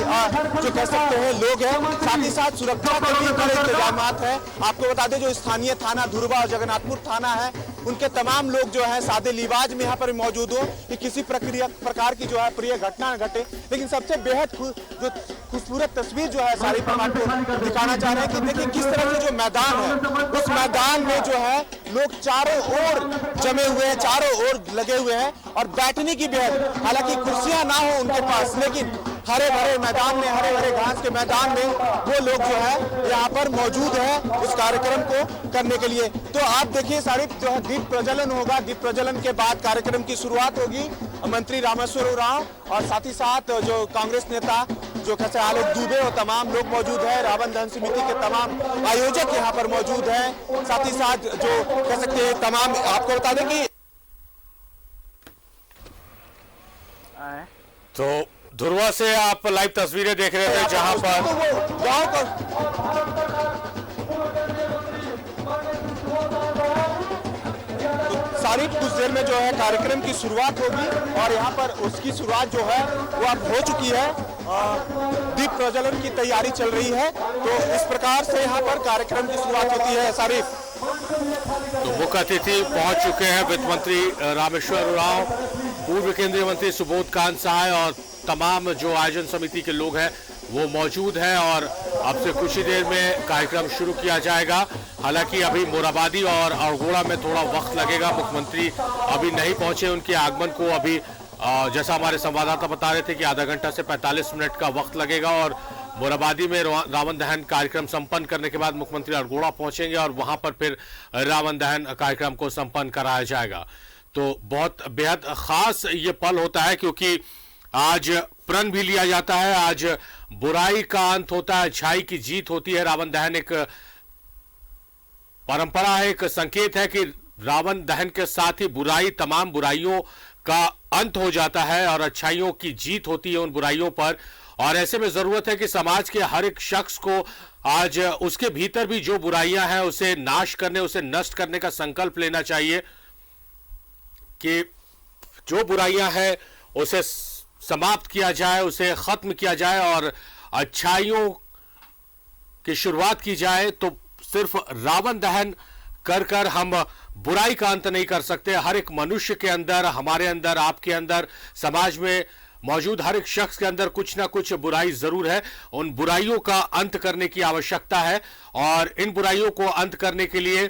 जो कह सकते हैं लोग हैं, साथ ही साथ सुरक्षा के भी बड़े इंतजाम है। आपको बता दें जो स्थानीय थाना धुरवा और जगन्नाथपुर थाना है उनके तमाम लोग जो है सादे लिबाज में यहाँ पर मौजूद हो कि किसी प्रकार की जो है प्रिय घटना न घटे। लेकिन सबसे बेहद जो खूबसूरत तस्वीर जो है सारी पर आपको दिखाना चाह रहे हैं कि देखिए किस तरह से जो मैदान है, उस मैदान में जो है लोग चारों ओर जमे हुए हैं, चारों ओर लगे हुए हैं और बैठने की बेहद, हालांकि कुर्सियां ना हो उनके पास, लेकिन हरे भरे मैदान में, हरे भरे घास के मैदान में वो लोग जो है यहाँ पर मौजूद है उस कार्यक्रम को करने के लिए। तो आप देखिए सारी जो है दीप प्रज्वलन होगा। दीप प्रज्वलन के बाद कार्यक्रम की शुरुआत होगी। मंत्री रामेश्वर उरांव और साथ ही साथ जो कांग्रेस नेता जो कैसे आलोक दुबे और तमाम लोग मौजूद है। रावण दहन समिति के तमाम आयोजक यहाँ पर मौजूद हैं। साथ ही साथ जो कह सकते हैं तमाम, आपको बता दें कि तो धुरवा से आप लाइव तस्वीरें देख रहे थे जहां पर गांव का सारी कुछ देर में जो है कार्यक्रम की शुरुआत होगी और यहाँ पर उसकी शुरुआत जो है वो अब हो चुकी है। दीप प्रज्वलन की तैयारी चल रही है। तो इस प्रकार से यहाँ पर कार्यक्रम की शुरुआत होती है। सारी तो मुख्य अतिथि पहुंच चुके हैं वित्त मंत्री रामेश्वर उरांव, पूर्व केंद्रीय मंत्री सुबोधकांत सहाय और तमाम जो आयोजन समिति के लोग हैं वो मौजूद हैं और अब से कुछ ही देर में कार्यक्रम शुरू किया जाएगा। हालांकि अभी मोराबादी और अड़गोड़ा में थोड़ा वक्त लगेगा। मुख्यमंत्री अभी नहीं पहुंचे, उनके आगमन को अभी जैसा हमारे संवाददाता बता रहे थे कि आधा घंटा से 45 मिनट का वक्त लगेगा और मोराबादी में रावण दहन कार्यक्रम संपन्न करने के बाद मुख्यमंत्री अड़गोड़ा पहुंचेंगे और वहां पर फिर रावण दहन कार्यक्रम को संपन्न कराया जाएगा। तो बहुत बेहद खास ये पल होता है क्योंकि आज प्रण भी लिया जाता है। आज बुराई का अंत होता है, अच्छाई की जीत होती है। रावण दहन एक परंपरा है, एक संकेत है कि रावण दहन के साथ ही बुराई, तमाम बुराइयों का अंत हो जाता है और अच्छाइयों की जीत होती है उन बुराइयों पर। और ऐसे में जरूरत है कि समाज के हर एक शख्स को आज उसके भीतर भी जो बुराइयां हैं उसे नाश करने, उसे नष्ट करने का संकल्प लेना चाहिए कि जो बुराइयां हैं उसे समाप्त किया जाए, उसे खत्म किया जाए और अच्छाइयों की शुरुआत की जाए। तो सिर्फ रावण दहन कर कर हम बुराई का अंत नहीं कर सकते। हर एक मनुष्य के अंदर, हमारे अंदर, आपके अंदर, समाज में मौजूद हर एक शख्स के अंदर कुछ ना कुछ बुराई जरूर है। उन बुराइयों का अंत करने की आवश्यकता है और इन बुराइयों को अंत करने के लिए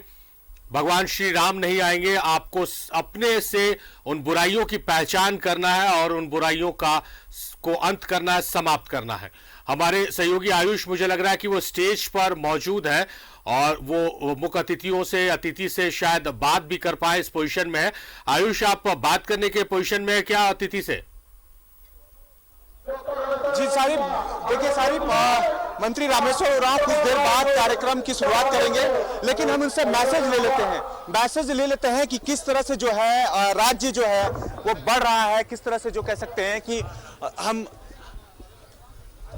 भगवान श्री राम नहीं आएंगे। आपको अपने से उन बुराइयों की पहचान करना है और उन बुराइयों को अंत करना है, समाप्त करना है। हमारे सहयोगी आयुष, मुझे लग रहा है कि वो स्टेज पर मौजूद है और वो मुख्य अतिथि से शायद बात भी कर पाए, इस पोजीशन में है। आयुष, आप बात करने के पोजीशन में है क्या अतिथि से? जी सारी देखिए, सारी मंत्री रामेश्वर उरांव कुछ देर बाद कार्यक्रम की शुरुआत करेंगे, लेकिन हम उनसे मैसेज ले लेते हैं कि किस तरह से जो है राज्य जो है वो बढ़ रहा है, किस तरह से जो कह सकते हैं कि हम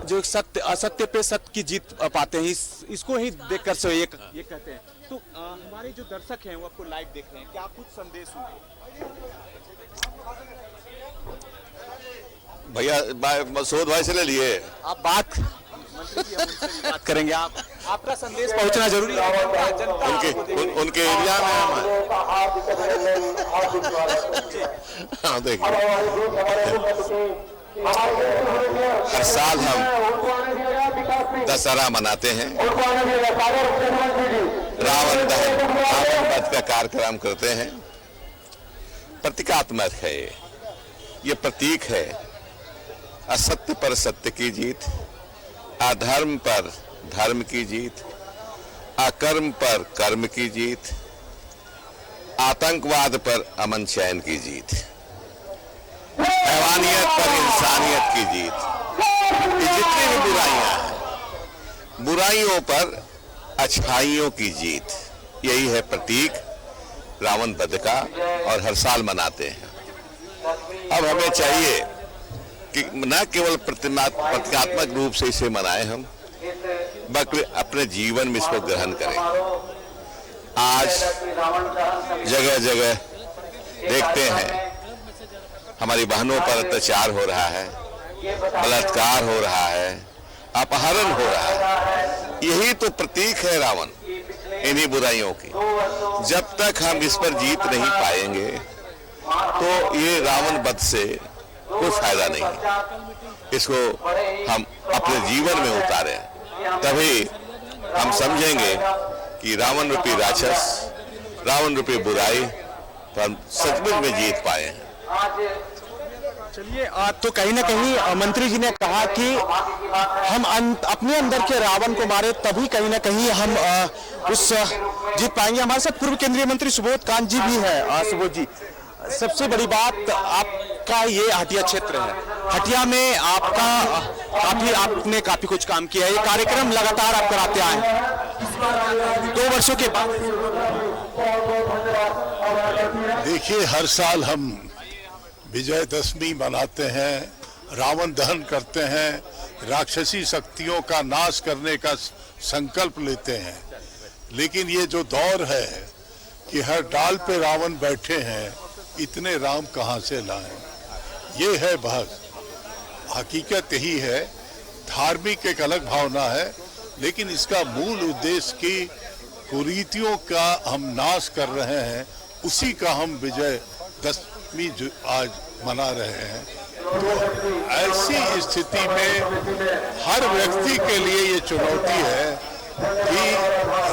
जो सत्य असत्य पे सत्य की जीत पाते हैं, इसको ही देखकर से ये कहते हैं। तो हमारे जो दर्शक हैं वो आपको लाइव देख रहे हैं, क्या आप कुछ संदेश होंगे? भैया मसूद भाई से ले लिए आप बात मंत्री जी, हम उनसे भी बात करेंगे। आप आपका संदेश पहुंचना जरूरी है। उनके एरिया में हाँ देखिए, हर साल हम दशहरा मनाते हैं, रावण वध का कार्यक्रम करते हैं। प्रतीकात्मक है ये प्रतीक है असत्य पर सत्य की जीत, अधर्म पर धर्म की जीत, अकर्म पर कर्म की जीत, आतंकवाद पर अमन चैन की जीत, हैवानियत पर इंसानियत की जीत। ये जितनी भी बुराइयां हैं, बुराइयों पर अच्छाइयों की जीत, यही है प्रतीक रावण वध का, और हर साल मनाते हैं। अब हमें चाहिए कि न केवल प्रतीकात्मक रूप से इसे मनाएं हम, बल्कि अपने जीवन में इसको ग्रहण करें। आज जगह जगह देखते हैं हमारी बहनों पर अत्याचार हो रहा है, बलात्कार हो रहा है, अपहरण हो रहा है। यही तो प्रतीक है रावण, इन्हीं बुराइयों की। जब तक हम इस पर जीत नहीं पाएंगे तो ये रावण वध से कोई फायदा नहीं। इसको हम अपने जीवन में उतारें, तभी हम समझेंगे कि रावण रूपी राक्षस, रावण रूपी बुराई पर हम सचमुच में जीत पाए हैं। चलिए, तो कहीं ना कहीं मंत्री जी ने कहा कि हम अपने अंदर के रावण को मारे, तभी कहीं ना कहीं हम उस जीत पाएंगे। हमारे साथ पूर्व केंद्रीय मंत्री सुबोध कांत जी भी है। सुबोध जी, सबसे बड़ी बात, आपका ये हटिया क्षेत्र है, हटिया में आपने काफी कुछ काम किया है। ये कार्यक्रम लगातार आप कराते आए हैं 2 वर्षों के बाद। देखिए, हर साल हम विजयदशमी मनाते हैं, रावण दहन करते हैं, राक्षसी शक्तियों का नाश करने का संकल्प लेते हैं। लेकिन ये जो दौर है कि हर डाल पे रावण बैठे हैं, इतने राम कहां से लाएं, ये है बहस। हकीकत यही है, धार्मिक एक अलग भावना है, लेकिन इसका मूल उद्देश्य की कुरीतियों का हम नाश कर रहे हैं, उसी का हम विजयदशमी आज मना रहे हैं। तो ऐसी स्थिति में हर व्यक्ति के लिए ये चुनौती है कि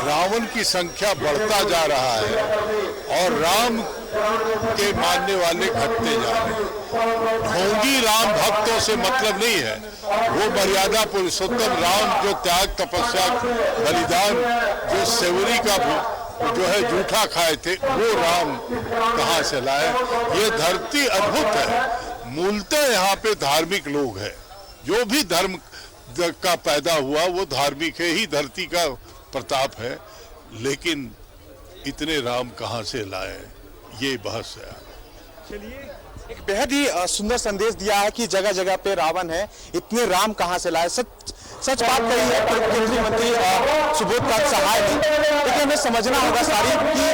रावण की संख्या बढ़ता जा रहा है और राम के मानने वाले घटते जा रहे हैं। ढोंगी राम भक्तों से मतलब नहीं है, वो मर्यादा पुरुषोत्तम राम जो त्याग, तपस्या, बलिदान, जो सेवरी का जो है जूठा खाए थे, वो राम कहाँ से लाए। ये धरती अद्भुत है। मूलतः यहाँ पे धार्मिक लोग हैं, जो भी धर्म का पैदा हुआ वो धार्मिक है ही, धरती का प्रताप है। लेकिन इतने राम कहाँ से लाए, ये बहस है। चलिए, एक बेहद ही सुंदर संदेश दिया है कि जगह जगह पे रावण है, इतने राम कहां से लाए। सच बात कही है केंद्रीय मंत्री सुबोध कांत सहाय ने। लेकिन हमें समझना होगा सारी कि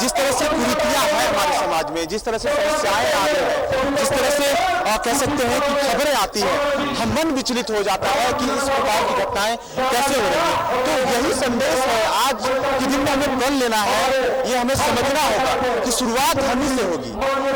जिस तरह से कुरीतियां हैं हमारे समाज में, जिस तरह से समस्याएं आ रही हैं, जिस तरह से कह सकते हैं कि खबरें आती हैं, हम मन विचलित हो जाता है कि इस प्रकार की घटनाएं कैसे हो रही हैं। तो यही संदेश है आज के दिन में हमें प्रण लेना है। ये हमें समझना होगा कि शुरुआत हम ही से होगी,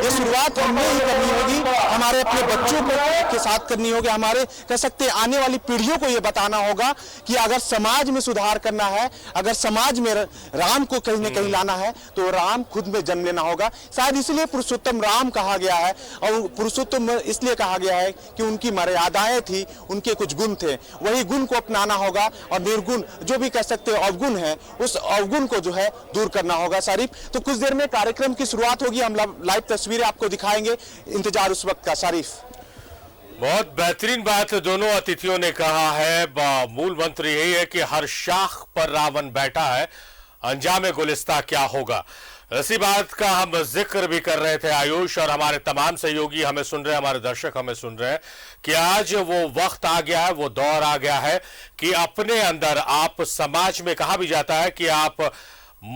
ये शुरुआत हमें ही करनी होगी, हमारे अपने बच्चों के साथ करनी होगी, हमारे कह सकते हैं आने वाली पीढ़ियों को ये बताना होगा कि अगर समाज में सुधार करना है, अगर समाज में राम को कहीं न कहीं लाना है, तो राम खुद में जन्म लेना होगा। शायद इसलिए पुरुषोत्तम राम कहा गया है, और पुरुषोत्तम इसलिए कहा गया है कि उनकी मर्यादाएं थी, उनके कुछ गुण थे, वही गुण को अपनाना होगा, और निर्गुण जो भी कह सकते हैं अवगुण है, उस अवगुण को जो है दूर करना होगा। शारीफ, तो कुछ देर में कार्यक्रम की शुरुआत होगी, हम लाइव तस्वीरें आपको दिखाएंगे, इंतजार उस वक्त का। शारीफ, बहुत बेहतरीन बात दोनों अतिथियों ने कहा है। मूल मंत्र यही है कि हर शाख पर रावण बैठा है, अंजाम गुलिस्ता क्या होगा। इसी बात का हम जिक्र भी कर रहे थे आयुष, और हमारे तमाम सहयोगी हमें सुन रहे हैं, हमारे दर्शक हमें सुन रहे हैं कि आज वो वक्त आ गया है, वो दौर आ गया है कि अपने अंदर आप, समाज में कहा भी जाता है कि आप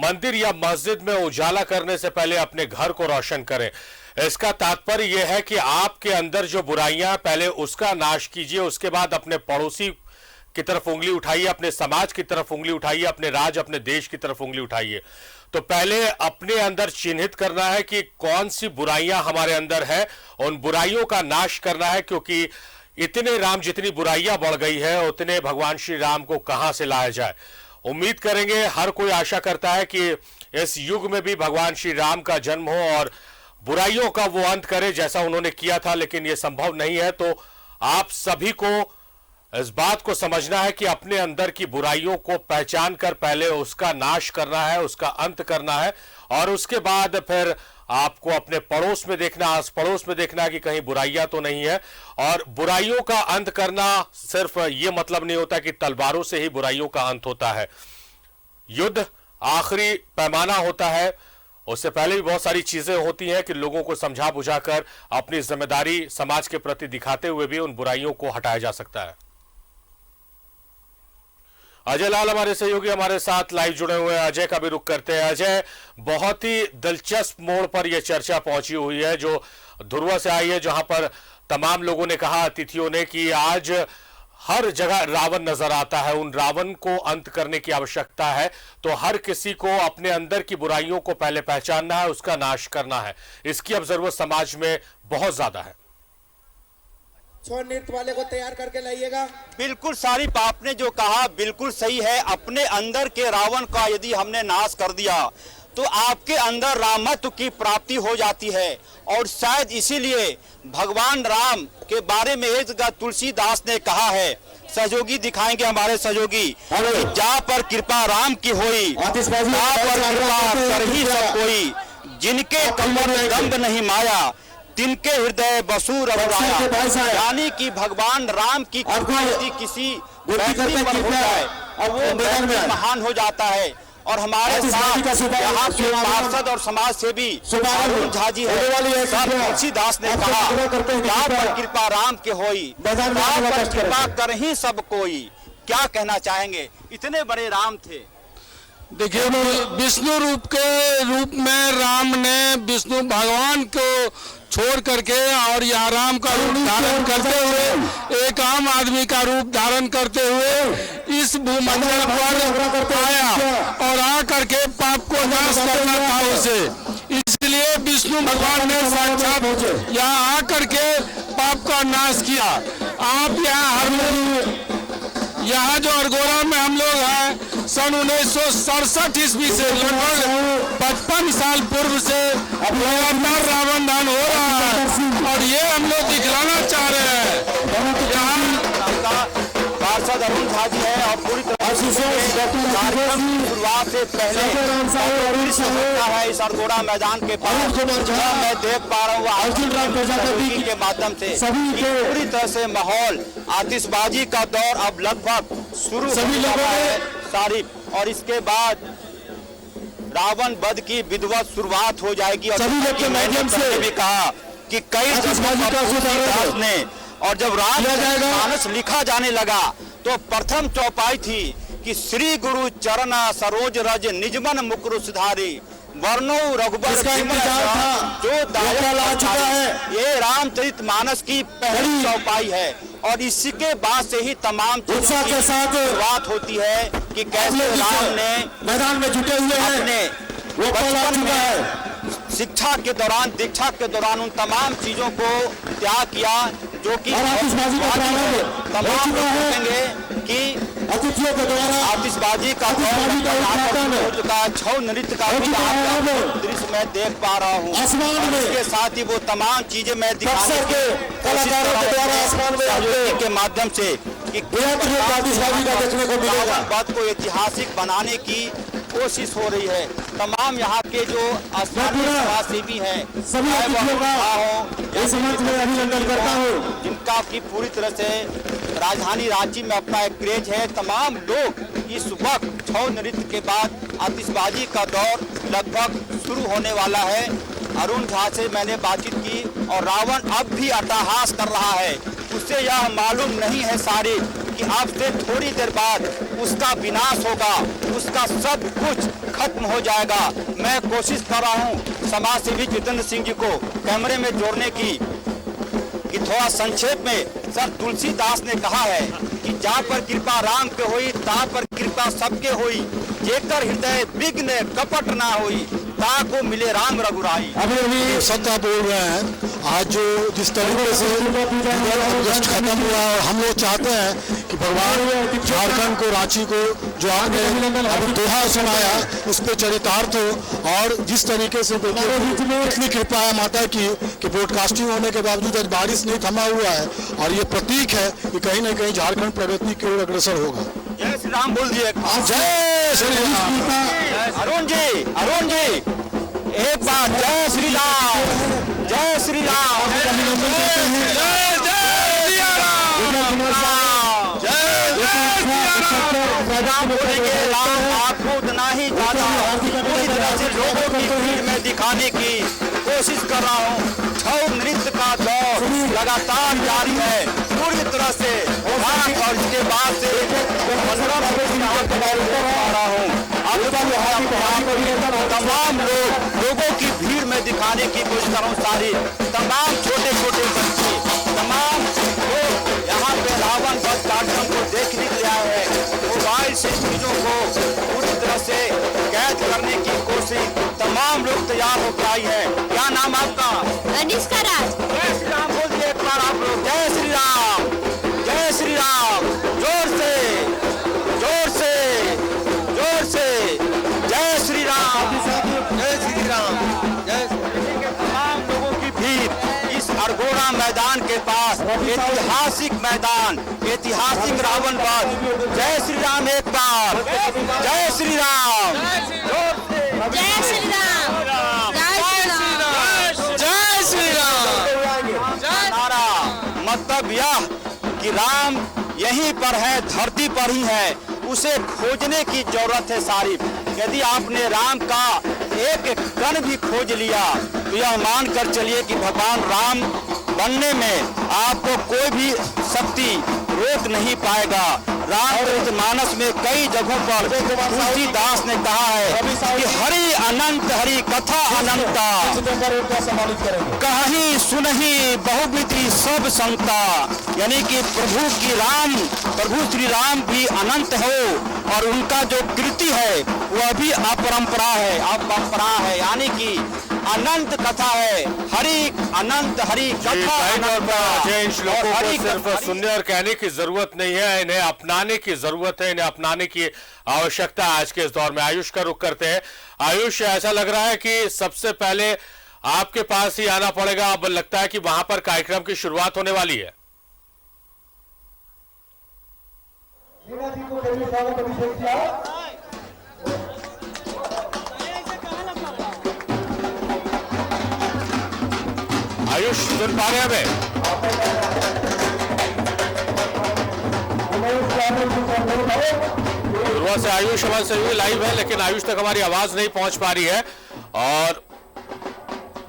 मंदिर या मस्जिद में उजाला करने से पहले अपने घर को रोशन करें। इसका तात्पर्य यह है कि आपके अंदर जो बुराइयां, पहले उसका नाश कीजिए, उसके बाद अपने पड़ोसी की तरफ उंगली उठाइए, अपने समाज की तरफ उंगली उठाइए, अपने राज्य, अपने देश की तरफ उंगली उठाइए, तो पहले अपने अंदर चिन्हित करना है कि कौन सी बुराइयां हमारे अंदर है, उन बुराइयों का नाश करना है। क्योंकि इतने राम जितनी बुराइयां बढ़ गई है, उतने भगवान श्री राम को कहां से लाया जाए। उम्मीद करेंगे, हर कोई आशा करता है कि इस युग में भी भगवान श्री राम का जन्म हो और बुराइयों का वो अंत करे जैसा उन्होंने किया था, लेकिन यह संभव नहीं है। तो आप सभी को इस बात को समझना है कि अपने अंदर की बुराइयों को पहचान कर पहले उसका नाश करना है, उसका अंत करना है, और उसके बाद फिर आपको अपने पड़ोस में देखना, आस पड़ोस में देखना है कि कहीं बुराइयां तो नहीं है। और बुराइयों का अंत करना सिर्फ ये मतलब नहीं होता कि तलवारों से ही बुराइयों का अंत होता है। युद्ध आखिरी पैमाना होता है, उससे पहले भी बहुत सारी चीजें होती हैं कि लोगों को समझा बुझाकर अपनी जिम्मेदारी समाज के प्रति दिखाते हुए भी उन बुराइयों को हटाया जा सकता है। अजय लाल हमारे सहयोगी हमारे साथ लाइव जुड़े हुए हैं। अजय का भी रुख करते हैं। अजय, बहुत ही दिलचस्प मोड़ पर यह चर्चा पहुंची हुई है जो ध्रुवा से आई है, जहां पर तमाम लोगों ने कहा, अतिथियों ने, कि आज हर जगह रावण नजर आता है, उन रावण को अंत करने की आवश्यकता है। तो हर किसी को अपने अंदर की बुराइयों को पहले पहचानना है, उसका नाश करना है। इसकी अब जरूरत समाज में बहुत ज्यादा है। छो नृत्य वाले को तैयार करके लाइएगा। बिल्कुल सारिफ, आपने जो कहा बिल्कुल सही है। अपने अंदर के रावण का यदि हमने नाश कर दिया तो आपके अंदर रामत्व की प्राप्ति हो जाती है। और शायद इसीलिए भगवान राम के बारे में एक जगह तुलसीदास ने कहा है, सहयोगी दिखाएंगे हमारे सहयोगी, जा पर कृपा राम की होई, जा पर कृपा कर ही सब कोई, जिनके कमर में दम्भ नहीं माया, जिनके हृदय बसु रघुराया। यानी कि भगवान राम की कृपा यदि किसी व्यक्ति पर हो जाए और वो व्यक्ति महान हो जाता है। और हमारे साथ यहाँ के पार्षद और समाज सेवी अरुण झा जी है। तुलसीदास ने कहा, जा पर कृपा राम के होई, जा पर कृपा कर ही सब कोई। क्या कहना चाहेंगे, इतने बड़े राम थे। देखिए, विष्णु रूप में राम ने विष्णु भगवान को छोड़ करके और यह राम का रूप धारण करते हुए, एक आम आदमी का रूप धारण करते हुए इस भूमंडल पर आया और आ करके पाप को नाश करना था उसे। इसलिए विष्णु भगवान ने साक्षात यहाँ आ करके पाप का नाश किया। आप यहाँ जो अरगोड़ा में हम लोग हैं, सन 1967 ईस्वी से लगभग 55 साल पूर्व से लगातार रावण दहन हो रहा है और ये हम लोग दिखलाना चाह रहे हैं। यहाँ पार्षद अरुण झा जी है और पूरी तरह शुरुआत से पहले है इस अरगोड़ा मैदान के पास मैं देख पा रहा हूँ के माध्यम से पूरी तरह से माहौल, आतिशबाजी का दौर अब लगभग शुरू हो रहा है सारिफ। और इसके बाद रावण वध की विधिवत शुरुआत हो जाएगी। और मैंने भी कहा कि कई ने, और जब रामचरितमानस लिखा जाने लगा तो प्रथम चौपाई थी कि श्री गुरु चरण सरोज रज निजमन मुकुर सुधारी, वर्णो रघुबर जो दाया ला चुका है। ये रामचरितमानस की पहली चौपाई है और इसके बाद से ही तमाम चीजों की शुरुआत होती है कि कैसे राम ने मैदान में जुटे हुए हैं, वो बचपन में शिक्षा के दौरान, दीक्षा के दौरान उन तमाम चीजों को त्याग किया जो कि तमाम देखेंगे कि अतिथियों के द्वारा आतिशबाजी का हो चुका है। छौ नृत्य का भी दृश्य मैं देख पा रहा हूँ। इसके साथ ही वो तमाम चीजें मैं दिखाने के कलाकारों के द्वारा के माध्यम से कि आतिशबाजी का देखने को मिलेगा। बात को ऐतिहासिक बनाने की कोशिश हो रही है। तमाम यहाँ के जो स्थानीय समाजसेवी हैं, सभी अभिनंदन करता हूँ, जिनका की पूरी तरह से राजधानी रांची में अपना एक क्रेज है। तमाम लोग इस वक्त छौ नृत्य के बाद आतिशबाजी का दौर लगभग शुरू होने वाला है। अरुण झा से मैंने बातचीत की और रावण अब भी अट्टहास कर रहा है। उससे यह मालूम नहीं है सारे कि अब से थोड़ी देर बाद उसका विनाश होगा, उसका सब कुछ खत्म हो जाएगा। मैं कोशिश कर रहा हूँ समाज सेवी जितेंद्र सिंह जी को कैमरे में जोड़ने की कि थोड़ा संक्षेप में। सर, तुलसीदास ने कहा है कि जा पर कृपा राम के होई, ता पर कृपा सबके होई, जेकर हृदय विघ्न कपट ना होई, ता को मिले राम रघुराई। अभी सत्ता बोल रहे हैं। आज जो जिस तरीके से अगस्त खत्म हुआ और हम लोग चाहते हैं कि भगवान झारखंड को, रांची को जो आपने अभी दोहा सुनाया उस पर चरितार्थ हो, और जिस तरीके से इतनी कृपा है माता की कि ब्रॉडकास्टिंग होने के बावजूद आज बारिश नहीं थमा हुआ है, और ये प्रतीक है कि कहीं न कहीं झारखंड प्रगति की ओर अग्रसर होगा। जय श्री राम बोल दिए। जय श्री राम। अरुण जी एक बार जय श्री राम, जय श्री राम, राम बोलेंगे राम आपको उतना ही ज्यादा पूरी तरह से लोगों की भीड़ में दिखाने की कोशिश कर रहा हूँ। छऊ नृत्य का दौर लगातार जारी है पूरी तरह से, और इसके बाद से तमाम लोगों की भीड़ में दिखाने की कोशिश कर रहा हूँ। सारी तमाम छोटे छोटे बच्चे, तमाम लोग यहाँ पे रावण वध कार्यक्रम को देखने के लिए आए हैं। मोबाइल से चीजों को पूरी तरह से कैद करने की कोशिश तमाम लोग तैयार होकर आई है। क्या नाम आपका? अनिष्का राज। जय श्री राम बोल दिए एक बार आप लोग। जय श्री राम, जय श्री राम, जोर से जोर से जोर से, जय श्री राम, जय श्री राम, जय। तमाम लोगों की भीड़ इस अरगोड़ा मैदान के पास, ऐतिहासिक मैदान, ऐतिहासिक रावण वध। जय श्री राम एक बार, जय श्री राम, जय श्री राम, जय श्री राम। नारा मतलब यह कि राम यहीं पर है, धरती पर ही है, उसे खोजने की जरूरत है सारी। यदि आपने राम का एक कण भी खोज लिया तो यह मानकर चलिए कि भगवान राम बनने में आपको कोई भी शक्ति रोक नहीं पाएगा। रामचरितमानस में कई जगहों पर तुलसीदास ने कहा है कि हरि अनंत हरि कथा अनंता, कहीं सुनही बहुविधि सब संता, यानी कि प्रभु श्री राम भी अनंत हो और उनका जो कृति है वह भी अपरंपरा है, अपरंपरा है, यानी कि अनंत कथा है। हरि अनंत हरि कथा अनंता। इन श्लोकों को सिर्फ सुनने और कहने की जरूरत नहीं है, इन्हें अपनाने की जरूरत है, इन्हें अपनाने की आवश्यकता है आज के इस दौर में। आयुष का रुख करते हैं। आयुष, ऐसा लग रहा है कि सबसे पहले आपके पास ही आना पड़ेगा, अब लगता है कि वहां पर कार्यक्रम की शुरुआत होने वाली है। आयुष सुन पा रहे हैं हमें? से आयुष हमारे सहयोगी लाइव है, लेकिन आयुष तक हमारी आवाज नहीं पहुंच पा रही है और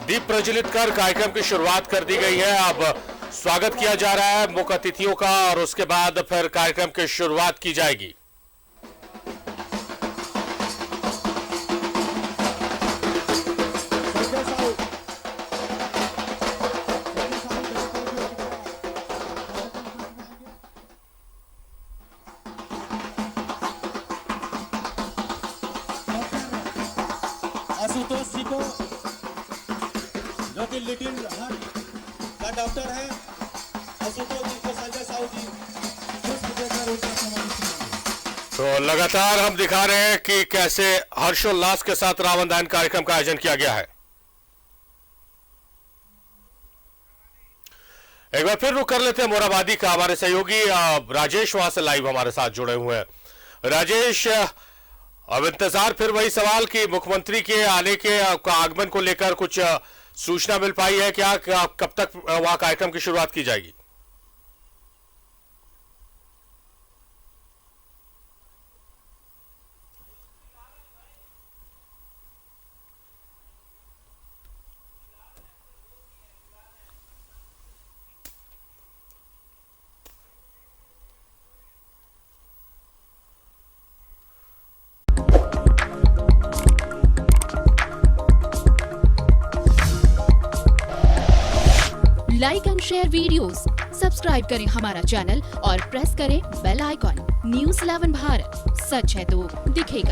दीप प्रज्वलित कर कार्यक्रम की शुरुआत कर दी गई है। अब स्वागत किया जा रहा है मुख्य अतिथियों का और उसके बाद फिर कार्यक्रम की शुरुआत की जाएगी। आशुतोष जी को, जो कि लिटिल हार्ट का डॉक्टर है, आशुतोष जी को संजय साहू जी तो लगातार हम दिखा रहे हैं कि कैसे हर्षोल्लास के साथ रावण दहन कार्यक्रम का आयोजन किया गया है। एक बार फिर रुक कर लेते हैं मोराबादी का। हमारे सहयोगी राजेश वहां से लाइव हमारे साथ जुड़े हुए हैं। राजेश, अब इंतजार फिर वही सवाल कि मुख्यमंत्री के आने के आगमन को लेकर कुछ सूचना मिल पाई है क्या? कब तक वहां कार्यक्रम की शुरुआत की जाएगी? Like and share videos, subscribe करें हमारा चैनल और प्रेस करें बेल आइकॉन। न्यूज़ 11 भारत, सच है तो दिखेगा।